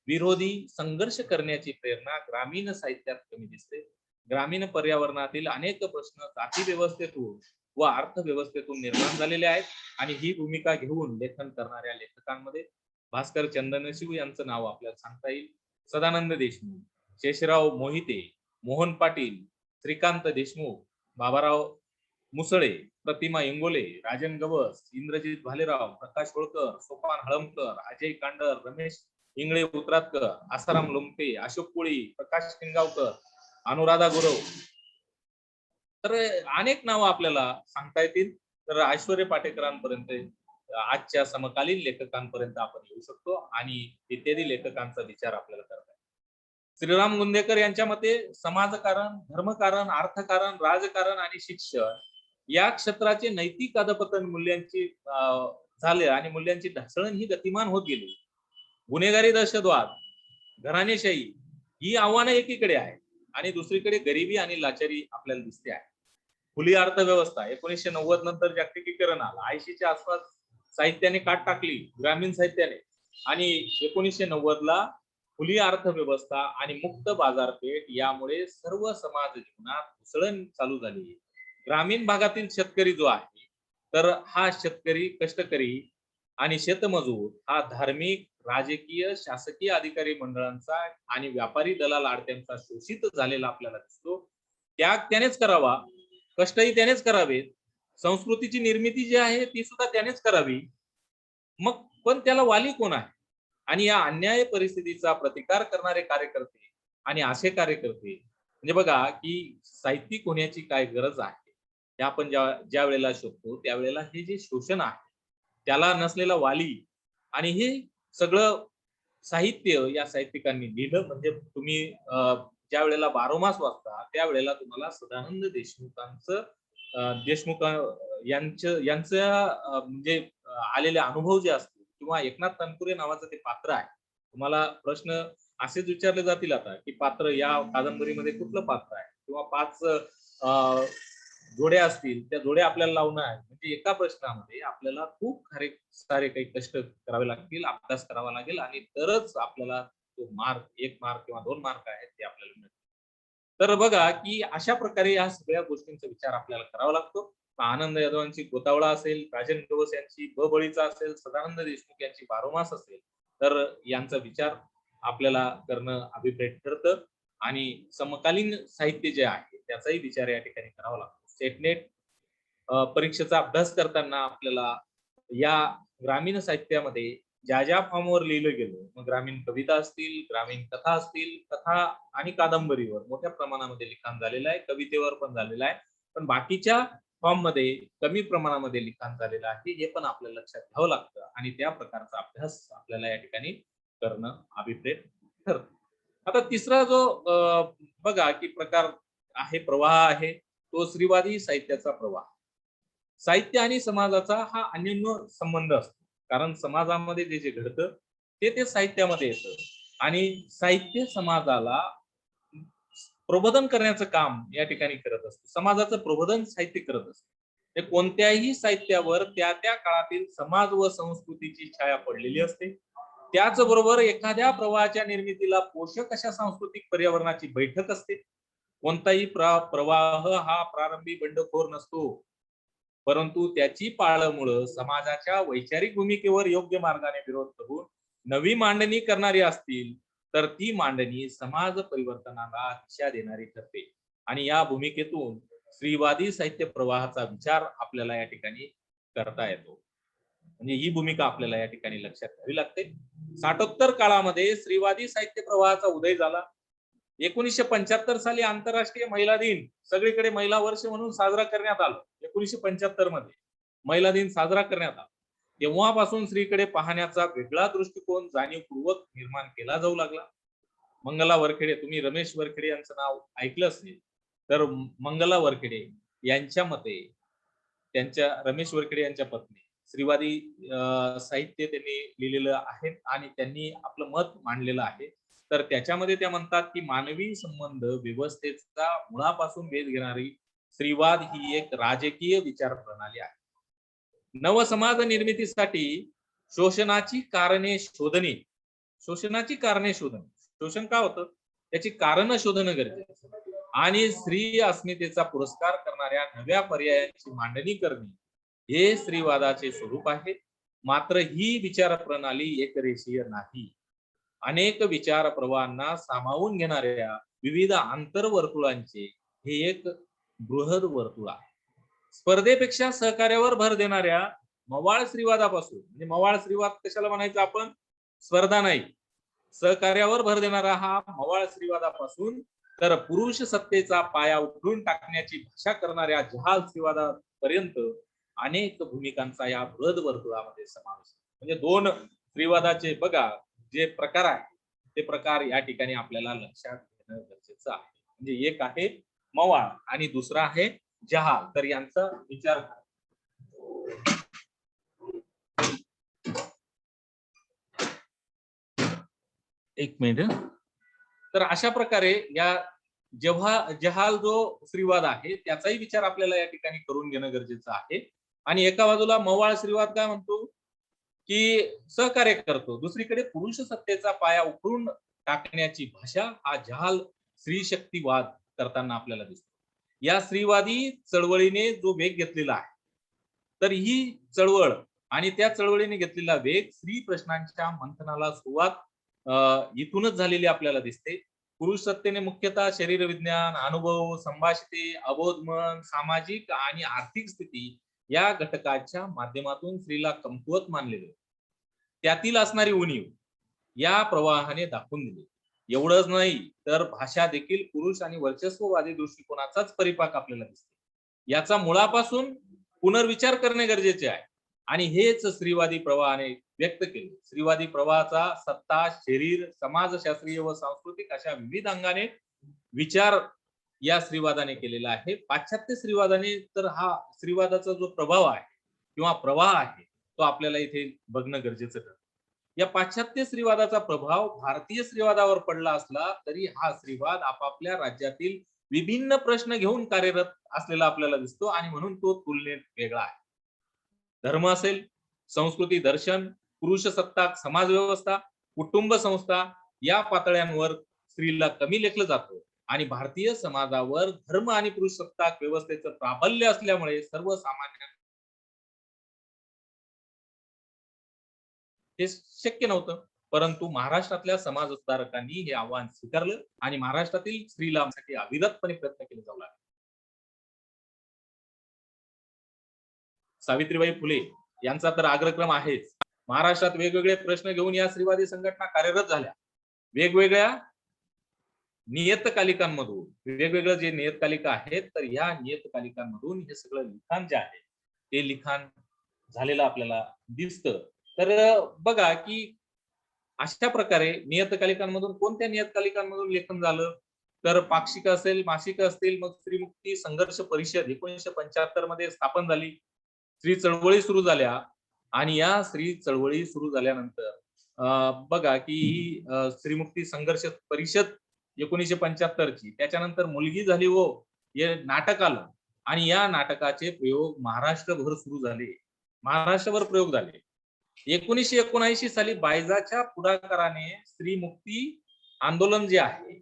विरोधी संघर्ष करण्याची प्रेरणा ग्रामीण साहित्यात कमी दिसते. ग्रामीण पर्यावरणातील अनेक प्रश्न जाती व्यवस्थेतून व अर्थव्यवस्थेतून निर्माण झालेले आहेत. आणि ही भूमिका घेऊन लेखन करणाऱ्या लेखकांमध्ये भास्कर चंदनशिव यांचं नाव आपल्याला सांगता येईल. सदानंद देशमुख, शेषराव मोहिते, मोहन पाटील, श्रीकांत देशमुख, बाबाराव मुसळे, प्रतिमा इंगोले, राजन गवस, इंद्रजित भालेराव, प्रकाश होळकर, सोपान हळमकर, अजय कांडर, रमेश इंगळे उतरातकर, आसाराम लोमटे, अशोक कोळी, प्रकाश किनगावकर, अनुराधा गुरव, तर अनेक नावं आपल्याला सांगता येतील. तर ऐश्वर्य पाटेकरांपर्यंत, आजच्या समकालीन लेखकांपर्यंत आपण येऊ शकतो आणि इत्यादी लेखकांचा विचार आपल्याला करता येईल. श्रीराम गुंदेकर यांच्या मते समाजकारण, धर्मकारण, अर्थकारण, राजकारण आणि शिक्षण या क्षेत्राचे नैतिक अधपतन मूल्यांची झाले आणि मूल्यांची ढासळण ही गतिमान होत गेली. गुन्हेगारी, दहशतवाद, घराणेशाही ही आव्हानं एकीकडे आहे आणि दुसरीकडे गरिबी आणि लाचारी आपल्याला दिसते आहे. खुली अर्थव्यवस्था, 1990 नंतर जागतिकीकरण आलं, 80च्या आसपास साहित्याने काट टाकली ग्रामीण साहित्याने, आणि 1990 ला खुली अर्थव्यवस्था आणि मुक्त बाजारपेठ यामुळे सर्व समाज जीवनात घुसळण चालू झाली. ग्रामीण भागातील शेतकरी जो आहे, तर हा शेतकरी, कष्टकरी आणि शेतमजूर हा धार्मिक, राजकीय, शासकीय अधिकारी मंडळांचा आणि व्यापारी दलाल आडत्यांचा शोषित झालेला आपल्याला दिसतो. त्याग त्यानेच करावा, कष्टही त्यानेच करावेत, संस्कृतीची निर्मिती जी आहे ती सुद्धा त्यानेच करावी. मग पण त्याला वाली कोण आहे? आणि या अन्याय परिस्थितीचा प्रतिकार करणारे कार्यकर्ते आणि असे कार्यकर्ते, म्हणजे बघा की साहित्यिक होण्याची काय गरज आहे हे आपण ज्या वेळेला शोधतो त्यावेळेला हे जे शोषण आहे त्याला नसलेला वाली आणि हे सगळं साहित्य या साहित्यिकांनी लिहिलं. म्हणजे तुम्ही ज्या वेळेला 12 मास वाचता त्यावेळेला तुम्हाला सदानंद देशमुख यांचं म्हणजे आलेले अनुभव जे असतील, किंवा एकनाथ तनपुरे नावाचं ते पात्र आहे. तुम्हाला प्रश्न असेच विचारले जातील आता की पात्र या कादंबरीमध्ये कुठलं पात्र आहे, किंवा 5 जोड्या असतील, त्या जोड्या आपल्याला लावणं आहे. म्हणजे एका प्रश्नामध्ये आपल्याला खूप सारे काही कष्ट करावे लागतील, अभ्यास करावा लागेल, आणि तरच आपल्याला तो मार्क, 1 मार्क किंवा 2 मार्क आहेत ते आपल्याला मिळतील. तर बघा की अशा प्रकारे या सगळ्या गोष्टींचा विचार आपल्याला करावा लागतो. आनंद यादवांची गोतावळा असेल, राजन गवस यांची बळीचा असेल, सदानंद देशमुख यांची 12 मास असेल, तर यांचा विचार आपल्याला करणं अभिप्रेत ठरतं. आणि समकालीन साहित्य जे आहे त्याचाही विचार या ठिकाणी करावा लागतो. सेटनेट परीक्षेचा अभ्यास करताना आपल्याला या ग्रामीण साहित्यामध्ये ज्या ज्या फॉर्मवर लिहिलं गेलं, मग ग्रामीण कविता असतील, ग्रामीण कथा असतील, कथा आणि कादंबरीवर मोठ्या प्रमाणामध्ये लिखाण झालेलं आहे, कवितेवर पण झालेलं आहे. पण बाकीच्या फॉर्म मध्ये कमी प्रमाणामध्ये लिखाण झालेलं आहे, हे पण आपल्याला लक्षात घ्यावं लागतं आणि त्या प्रकारचा अभ्यास आपल्याला या ठिकाणी करणं अभिप्रेत ठरतं. आता तिसरा जो बघा की प्रकार आहे, प्रवाह आहे, तो स्त्रीवादी साहित्याचा प्रवाह. साहित्य आणि समाजाचा हा अन्योन्य संबंध असतो. कारण समाजामध्ये जे जे घडतं ते साहित्यामध्ये येतं आणि साहित्य समाजाला प्रबोधन करण्याचं काम या ठिकाणी करत असतं. समाजाचं प्रबोधन साहित्य करत असतं. ते कोणत्याही साहित्यावर त्या त्या काळातील समाज व संस्कृतीची छाया पडलेली असते. त्याचबरोबर एखाद्या प्रवाहाच्या निर्मितीला पोषक अशा सांस्कृतिक पर्यावरणाची बैठक असते. कोणताही प्रवाह हा प्रारंभी बंडखोर नसतो, परंतु त्याची पाळंमुळं समाजाच्या वैचारिक भूमिकेवर योग्य मार्गाने विरोध करून नवी मांडणी करणारी असतील तर ती मांडणी समाज परिवर्तनाला दिशा देणारी ठरते. आणि या भूमिकेतून स्त्रीवादी साहित्य प्रवाहाचा विचार आपल्याला या ठिकाणी करता येतो. म्हणजे ही भूमिका आपल्याला या ठिकाणी लक्षात घ्यावी लागते. साठोत्तर काळामध्ये स्त्रीवादी साहित्य प्रवाहाचा उदय झाला. 1975 साली आंतरराष्ट्रीय महिला दिन सगळीकडे महिला वर्ष म्हणून साजरा करण्यात आला. 1975 मध्ये महिला दिन साजरा करण्यात आला. तेव्हापासून स्त्रीकडे पाहण्याचा वेगळा दृष्टिकोन जाणीवपूर्वक निर्माण केला जाऊ लागला. मंगला वरखेडे, तुम्ही रमेश वरखेडे यांचं नाव ऐकलं असेल तर मंगला वरखेडे यांच्या मते, त्यांच्या रमेश वरखेडे यांच्या पत्नी, स्त्रीवादी साहित्य त्यांनी लिहिलेलं आहे आणि त्यांनी आपलं मत मांडलेलं आहे. तर त्याच्यामध्ये त्या म्हणतात की मानवी संबंध व्यवस्थेचा मुळापासून वेध घेणारी स्त्रीवाद ही एक राजकीय विचार प्रणाली आहे. नवसमाज निर्मितीसाठी शोषणाची कारणे शोधणे, शोषण का होतं त्याची कारण शोधणं गरजेचं आणि स्त्री अस्मितेचा पुरस्कार करणाऱ्या नव्या पर्यायांची मांडणी करणे हे स्त्रीवादाचे स्वरूप आहे. मात्र ही विचार प्रणाली एकरेषीय नाही. अनेक विचार प्रवाहांना सामावून घेणाऱ्या विविध आंतरवर्तुळांचे हे एक बृहद वर्तुळ आहे. स्पर्धेपेक्षा सहकार्यावर भर देणाऱ्या मवाळ स्त्रीवादापासून, म्हणजे मवाळ स्त्रीवाद कशाला म्हणायचं आपण, स्पर्धा नाही, सहकार्यावर भर देणारा हा मवाळ स्त्रीवादापासून तर पुरुष सत्तेचा पाया उखडून टाकण्याची भाषा करणाऱ्या जहाल स्त्रीवादापर्यंत अनेक भूमिकांचा या बृहद वर्तुळामध्ये समावेश. म्हणजे दोन स्त्रीवादाचे बघा जे प्रकार आहे ते प्रकार या ठिकाणी आपल्याला लक्षात घेणं गरजेचं आहे. म्हणजे एक आहे मवाळ आणि दुसरा आहे जहाल. तर यांचा विचार एक मिनिट. तर अशा प्रकारे या जहाल जो स्त्रीवाद आहे त्याचाही विचार आपल्याला या ठिकाणी करून घेणं गरजेचं आहे. आणि एका बाजूला मवाळ स्त्रीवाद काय म्हणतो की सहकार्य करतो, दुसरीकडे पुरुष सत्तेचा पाया उखडून टाकण्याची भाषा हा जहाल स्त्री शक्तीवाद करताना आपल्याला दिसतो. या स्त्रीवादी चळवळीने जो वेग घेतलेला आहे तर ही चळवळ आणि त्या चळवळीने घेतलेला वेग स्त्री प्रश्नांच्या मंथनाला सुरुवात इथूनच झालेली आपल्याला दिसते. पुरुष सत्तेने मुख्यतः शरीर विज्ञान, अनुभव, संभाषिते, अबोधमन, सामाजिक आणि आर्थिक स्थिती या घटकाच्या माध्यमातून स्त्रीला कमकुवत मानलेले, त्यातील असणारी उणीव या प्रवाहाने दाखवून दिली. एवढंच नाही तर भाषा देखील पुरुष आणि वर्चस्ववादी दृष्टिकोनाचाच परिपाक आपल्याला दिसते. याचा मुळापासून पुनर्विचार करणे गरजेचे आहे आणि हेच स्त्रीवादी प्रवाहाने व्यक्त केले. स्त्रीवादी प्रवाहाचा सत्ता, शरीर, समाजशास्त्रीय व सांस्कृतिक अशा विविध अंगाने विचार या स्त्रीवादाने केलेला आहे. पाश्चात्य स्त्रीवादाने तर हा स्त्रीवादाचा जो प्रभाव आहे किंवा प्रवाह आहे तो आपल्याला इथे बघणं गरजेचं ठरतं. या पाश्चात्य स्त्रीवादाचा प्रभाव भारतीय स्त्रीवादावर पडला असला तरी हा स्त्रीवाद आपापल्या राज्यातील विभिन्न प्रश्न घेऊन कार्यरत असलेला आपल्याला दिसतो आणि म्हणून तो तुलनेत वेगळा आहे. धर्म असेल, संस्कृती, दर्शन, पुरुष सत्ताक समाज व्यवस्था, कुटुंब संस्था या पातळ्यांवर स्त्रीला कमी लेखलं जातं आणि भारतीय समाजावर धर्म आणि पुरुष सत्ताक व्यवस्थेचं प्राबल्य असल्यामुळे सर्वसामान्य हे शक्य नव्हतं. परंतु महाराष्ट्रातल्या समाज सुधारकांनी हे आव्हान स्वीकारलं आणि महाराष्ट्रातील स्त्रीला अविरतपणे प्रयत्न केले जाऊ लागले. सावित्रीबाई फुले यांचा तर अग्रक्रम आहेच. महाराष्ट्रात वेगवेगळे प्रश्न घेऊन या स्त्रीवादी संघटना कार्यरत झाल्या. वेगवेगळ्या नियतकालिकांमधून, वेगवेगळं जे नियतकालिका आहेत, तर या नियतकालिकांमधून हे सगळं लिखाण जे आहे ते लिखाण झालेलं आपल्याला दिसतं. तर बघा की अशा प्रकारे नियतकालिकांमधून, कोणत्या नियतकालिकांमधून लेखन झालं, तर पाक्षिक असेल, मासिक असतील. मग स्त्रीमुक्ती संघर्ष परिषद 1975 मध्ये स्थापन झाली. स्त्री चळवळी सुरू झाल्या आणि या स्त्री चळवळी सुरू झाल्यानंतर बघा की ही स्त्रीमुक्ती संघर्ष परिषद 1975 ची, त्याच्यानंतर मुलगी झाली हो हे नाटक आलं आणि या नाटकाचे प्रयोग महाराष्ट्रभर सुरू झाले, महाराष्ट्रभर प्रयोग झाले. 1979 साली बायजाच्या पुढाकाराने स्त्रीमुक्ती आंदोलन जे आहे,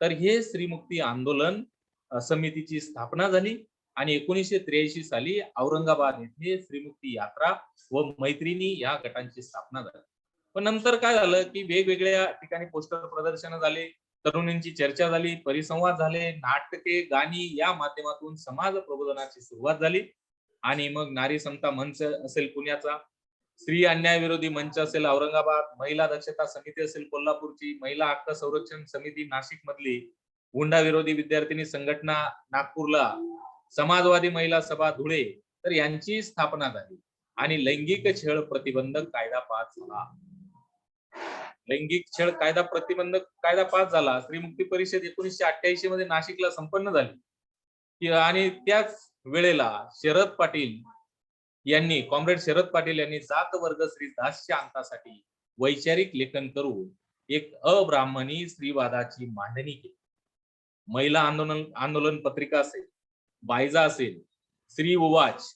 तर हे स्त्रीमुक्ती आंदोलन समितीची स्थापना झाली आणि 1983 साली औरंगाबाद येथे स्त्रीमुक्ती यात्रा व मैत्रिणी या गटांची स्थापना झाली. पण नंतर काय झालं की वेगवेगळ्या ठिकाणी पोस्टर प्रदर्शन झाले, तरुणींची चर्चा झाली, परिसंवाद झाले, नाटके, गाणी या माध्यमातून समाज प्रबोधनाची सुरुवात झाली. आणि मग नारी समता मंच असेल पुण्याचा, स्त्री अन्याय विरोधी मंच असेल औरंगाबाद, महिला दक्षता समिती असेल कोल्हापूरची, महिला हक्क संरक्षण समिती नाशिक मधली, हुंडा विरोधी विद्यार्थिनी संघटना नागपूरला, समाजवादी महिला सभा धुळे, तर यांची स्थापना झाली. आणि लैंगिक छळ प्रतिबंधक कायदा पास झाला. लैंगिक छळ कायदा प्रतिबंधक कायदा पास झाला. स्त्रीमुक्ती परिषद 1988 मध्ये नाशिकला संपन्न झाली. आणि त्याच वेळेला शरद पाटील यांनी, कॉम्रेड शरद पाटील यांनी जात वर्ग स्त्री दासच्या अंतासाठी वैचारिक लेखन करून एक अब्राह्मणी स्त्रीवादाची मांडणी केली. महिला आंदोलन पत्रिका असेल, बायजा असेल, स्त्री उवाच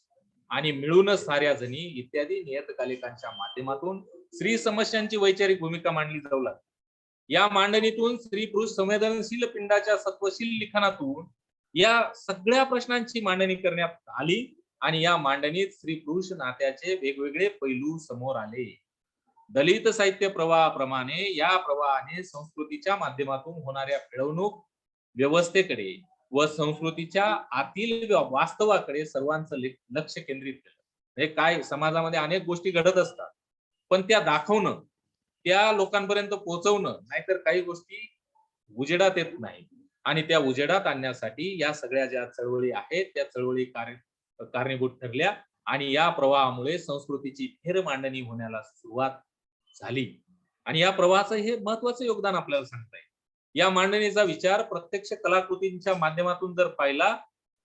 आणि मिळून साऱ्या जणी इत्यादी नियतकालिकांच्या माध्यमातून स्त्री समस्यांची वैचारिक भूमिका मांडली जाऊ लागली. या मांडणीतून स्त्री पुरुष संवेदनशील पिंडाच्या सत्वशील लिखाणातून या सगळ्या प्रश्नांची मांडणी करण्यात आली आणि या मांडणीत स्त्री पुरुष नात्याचे वेगवेगळे पैलू समोर आले. दलित साहित्य प्रवाहाप्रमाणे या प्रवाहाने संस्कृतीच्या माध्यमातून होणाऱ्या पिळवणूक व्यवस्थेकडे व संस्कृतीच्या आतील वास्तवाकडे सर्वांचं लक्ष केंद्रित केलं. हे काय, समाजामध्ये अनेक गोष्टी घडत असतात, पण त्या दाखवणं, त्या लोकांपर्यंत पोहोचवणं, नाहीतर काही गोष्टी उजेडात येत नाही. आणि त्या उजेडात आणण्यासाठी या सगळ्या ज्या चळवळी आहेत त्या चळवळी कारणीभूत ठरल्या आणि या प्रवाहामुळे संस्कृतीची फेर मांडणी होण्याला सुरुवात झाली. आणि या प्रवाहाचं हे महत्वाचं योगदान आपल्याला सांगता येईल. या मांडणीचा विचार प्रत्यक्ष कलाकृतींच्या माध्यमातून जर पाहिला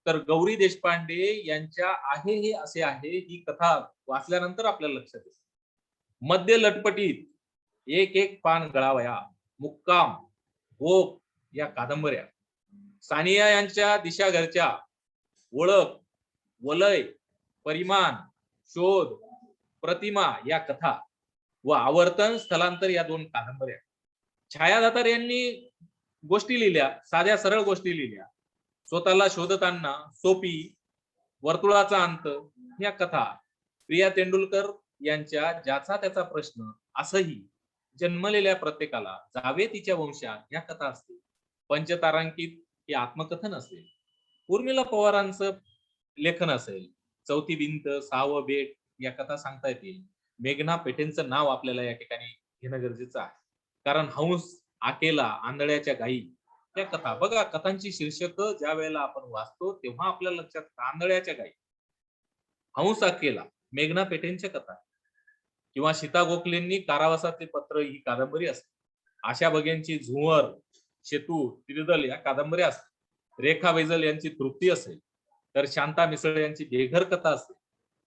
तर गौरी देशपांडे यांच्या आहे हे असे आहे ही कथा वाचल्यानंतर आपल्याला लक्षात येईल. मध्य लटपटीत, एक एक पान गळावया, मुक्काम, भोग या कादंबऱ्या, सानिया यांच्या दिशा घरच्या, ओळख, वलय, परिमाण, शोध, प्रतिमा या कथा व आवर्तन स्थलांतर या 2 कादंबऱ्या. छायादातार यांनी गोष्टी लिहिल्या, साध्या सरळ गोष्टी लिहिल्या. स्वतःला शोधताना, सोपी, वर्तुळाचा अंत या कथा. प्रिया तेंडुलकर यांच्या ज्याचा त्याचा प्रश्न असंही, जन्मलेल्या प्रत्येकाला जावे तिच्या वंशात या कथा असतील. पंचतारांकित हे आत्मकथन असेल. उर्मिला पवारांचं लेखन असेल. चौथी भिंत, 6वं बेट या कथा सांगता येतील. मेघना पेठेंचं नाव आपल्याला या ठिकाणी घेणं गरजेचं आहे, कारण हंस, आकेला, आंधळ्याच्या गायी त्या कथा. बघा, कथांची शीर्षक ज्या वेळेला आपण वाचतो तेव्हा आपल्या लक्षात आंधळ्याच्या गायी, हंस, आकेला, मेघना पेठेंच्या कथा किंवा सीता गोखलेंनी कारावासातले पत्र ही कादंबरी असते. आशा बगेंची झुंवर, शेतू, त्रिदल या कादंबऱ्या असतात. रेखा बैजल यांची तृप्ती असेल, तर शांता मिसळ यांची बेघर कथा असेल.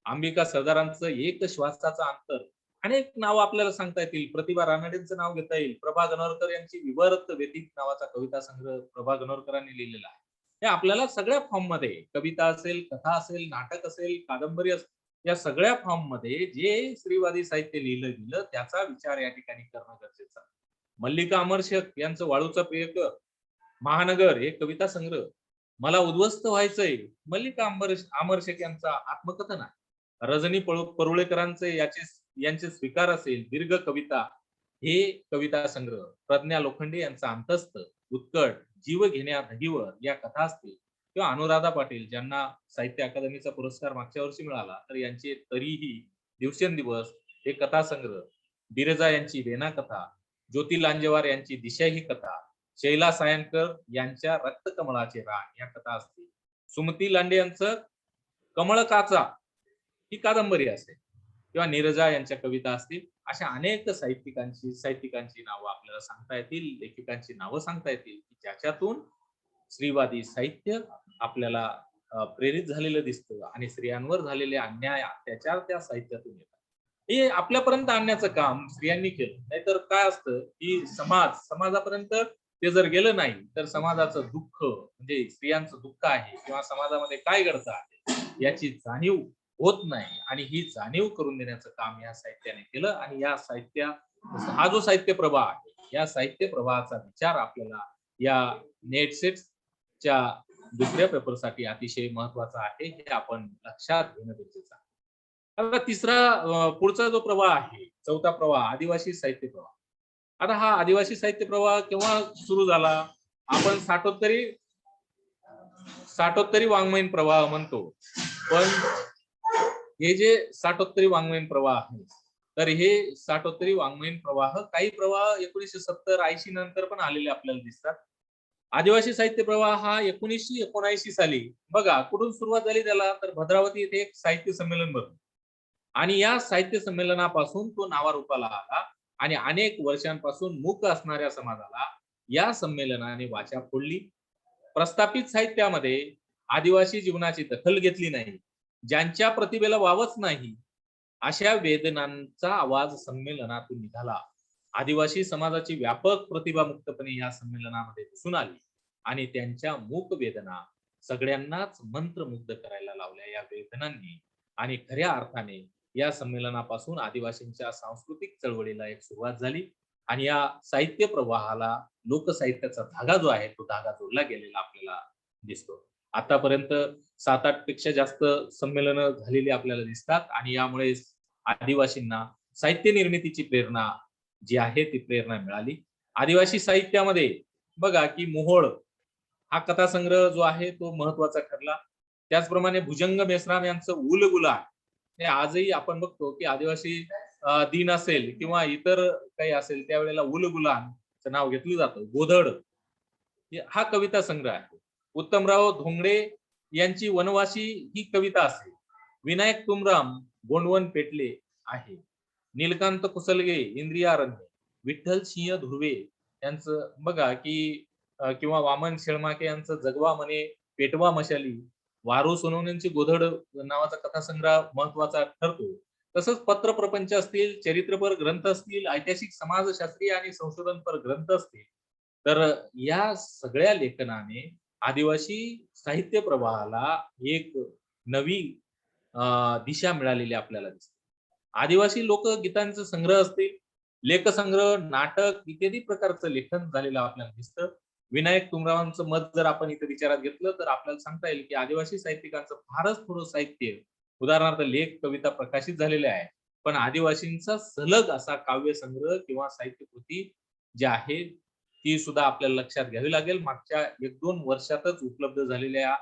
अंबिका सरदारांचं एक श्वासाचा अंतर, अनेक नाव आपल्याला सांगता येतील. प्रतिभा रानडेंचं नाव घेता येईल. प्रभा गणोरकर यांची विवर्त व्यतीत नावाचा कविता संग्रह प्रभा गणोरकरांनी लिहिलेला आहे. हे आपल्याला सगळ्या फॉर्म मध्ये, कविता असेल, कथा असेल, नाटक असेल, कादंबरी असेल, या सगळ्या फॉर्म मध्ये जे स्त्रीवादी साहित्य लिहिलं गेलं त्याचा विचार या ठिकाणी करणं गरजेचं आहे. मल्लिका अमरशेख यांचं वाळूचा प्रियकर, महानगर हे कविता संग्रह. मला उद्ध्वस्त व्हायचंय, मल्लिका अमरशेख यांचा आत्मकथन आहे. रजनी परुळेकरांचे यांचे स्वीकार असेल, दीर्घ कविता हे कविता संग्रह. प्रज्ञा लोखंडे यांचा अंतस्थ, उत्कट, जीव घेण्या धगीवर या कथा असतील. किंवा अनुराधा पाटील ज्यांना साहित्य अकादमीचा पुरस्कार मागच्या वर्षी मिळाला, तर यांचे तरीही, दिवसेंदिवस हे कथासंग्रह, बिरजा यांची वेना कथा, ज्योती लांजेवार यांची दिशा ही कथा, शैला सायंकर यांच्या रक्तकमळाचे राग या कथा असतील, सुमती लांडे यांचं कमळ काचा ही कादंबरी असेल, किंवा नीरजा यांच्या कविता असतील, अशा अनेक साहित्यिकांची नावं आपल्याला सांगता येतील, लेखिकांची नावं सांगता येतील, ज्याच्यातून स्त्रीवादी साहित्य आपल्याला प्रेरित झालेलं दिसतं आणि स्त्रियांवर झालेले अन्याय अत्याचार त्या साहित्यातून येतात. हे आपल्यापर्यंत आणण्याचं काम स्त्रियांनी केलं. नाहीतर काय असतं की समाजापर्यंत ते जर गेलं नाही तर समाजाचं दुःख, म्हणजे स्त्रियांचं दुःख आहे किंवा समाजामध्ये काय घडतं आहे याची जाणीव होत नाही, आणि ही जाणीव करून देण्याचं काम या साहित्याने केलं. आणि या हा जो साहित्य प्रवाह आहे, या साहित्य प्रवाहाचा विचार आपल्याला या नेट सेटच्या दुसऱ्या पेपरसाठी अतिशय महत्वाचा आहे, हे आपण लक्षात घेणं गरजेचं आहे. आता पुढचा जो प्रवाह आहे, चौथा प्रवाह, आदिवासी साहित्य प्रवाह. आता हा आदिवासी साहित्य प्रवाह केव्हा सुरू झाला? आपण साठोत्तरी वाङ्मयीन प्रवाह म्हणतो, पण हे जे साठोत्तरी वाङ्मयीन प्रवाह आहे, तर हे साठोत्तरी वाङ्मयीन प्रवाह, काही प्रवाह 1970-80 नंतर पण आलेले आपल्याला दिसतात. आदिवासी साहित्य प्रवाह हा 1979 साली, बघा कुठून सुरुवात झाली त्याला, तर भद्रावती येथे एक साहित्य संमेलन भरलं आणि या साहित्य संमेलनापासून तो नावारूपाला आला आणि अनेक वर्षांपासून मूक असणाऱ्या समाजाला या संमेलनाने वाचा फोडली. प्रस्थापित साहित्यामध्ये आदिवासी जीवनाची दखल घेतली नाही, ज्यांच्या प्रतिभेला वावच नाही, अशा वेदनांचा आवाज संमेलनातून निघाला. आदिवासी समाजाची व्यापक प्रतिभा मुक्तपणे या संमेलनामध्ये दिसून आली आणि त्यांच्या मूक वेदना सगळ्यांनाच मंत्रमुग्ध करायला लावल्या. या वेदनांनी आणि खऱ्या अर्थाने या संमेलनापासून आदिवासींच्या सांस्कृतिक चळवळीला एक सुरुवात झाली आणि या साहित्य प्रवाहाला लोकसाहित्याचा धागा जो आहे तो धागा जोडला गेलेला आपल्याला दिसतो. आतापर्यंत 7-8 पेक्षा जास्त संमेलनं झालेली आपल्याला दिसतात आणि यामुळे आदिवासींना साहित्य निर्मितीची प्रेरणा जी आहे ती प्रेरणा मिळाली. आदिवासी साहित्यामध्ये बघा की मोहोळ हा कथासंग्रह जो आहे तो महत्वाचा ठरला. त्याचप्रमाणे भुजंग मेश्राम यांचं उलगुलान हे आजही आपण बघतो की आदिवासी दिन असेल किंवा इतर काही असेल त्यावेळेला उलगुलानचं नाव घेतलं जातं. गोधड हा कविता संग्रह आहे. उत्तमराव धोंगडे यांची वनवासी ही कविता असेल. विनायक तुमराम गोंडवन पेटले आहे. नीलकांत कुसलगे इंद्रियारण्य, विठ्ठल सिंह धुर्वे यांचं बघा की किंवा वामन शेळमाके यांचं जगवा म्हणे पेटवा मशाली, वारू सोनवणेंची गोधड नावाचा कथासंग्रह महत्वाचा ठरतो. तसंच पत्र प्रपंच असतील, चरित्रपर ग्रंथ असतील, ऐतिहासिक समाजशास्त्रीय आणि संशोधनपर ग्रंथ असतील, तर या सगळ्या लेखनाने आदिवासी साहित्य प्रवाहाला एक नवी दिशा मिळालेली आपल्याला दिसते. आदिवासी लोकगीतांचे संग्रह असतील, लेखसंग्रह, नाटक इत्यादी प्रकारचं लेखन झालेलं आपल्याला दिसतं. विनायक तुमरावांचं मत जर आपण इथे विचारात घेतलं तर आपल्याला सांगता येईल की आदिवासी साहित्यिकांचं फारच थोडं साहित्य, उदाहरणार्थ लेख, कविता प्रकाशित झालेले आहे, पण आदिवासींचा सलग असा काव्य संग्रह किंवा साहित्य कृती जी आहे ती सुद्धा आपल्याला लक्षात घ्यावी लागेल. मागच्या 1-2 वर्षातच उपलब्ध झालेल्या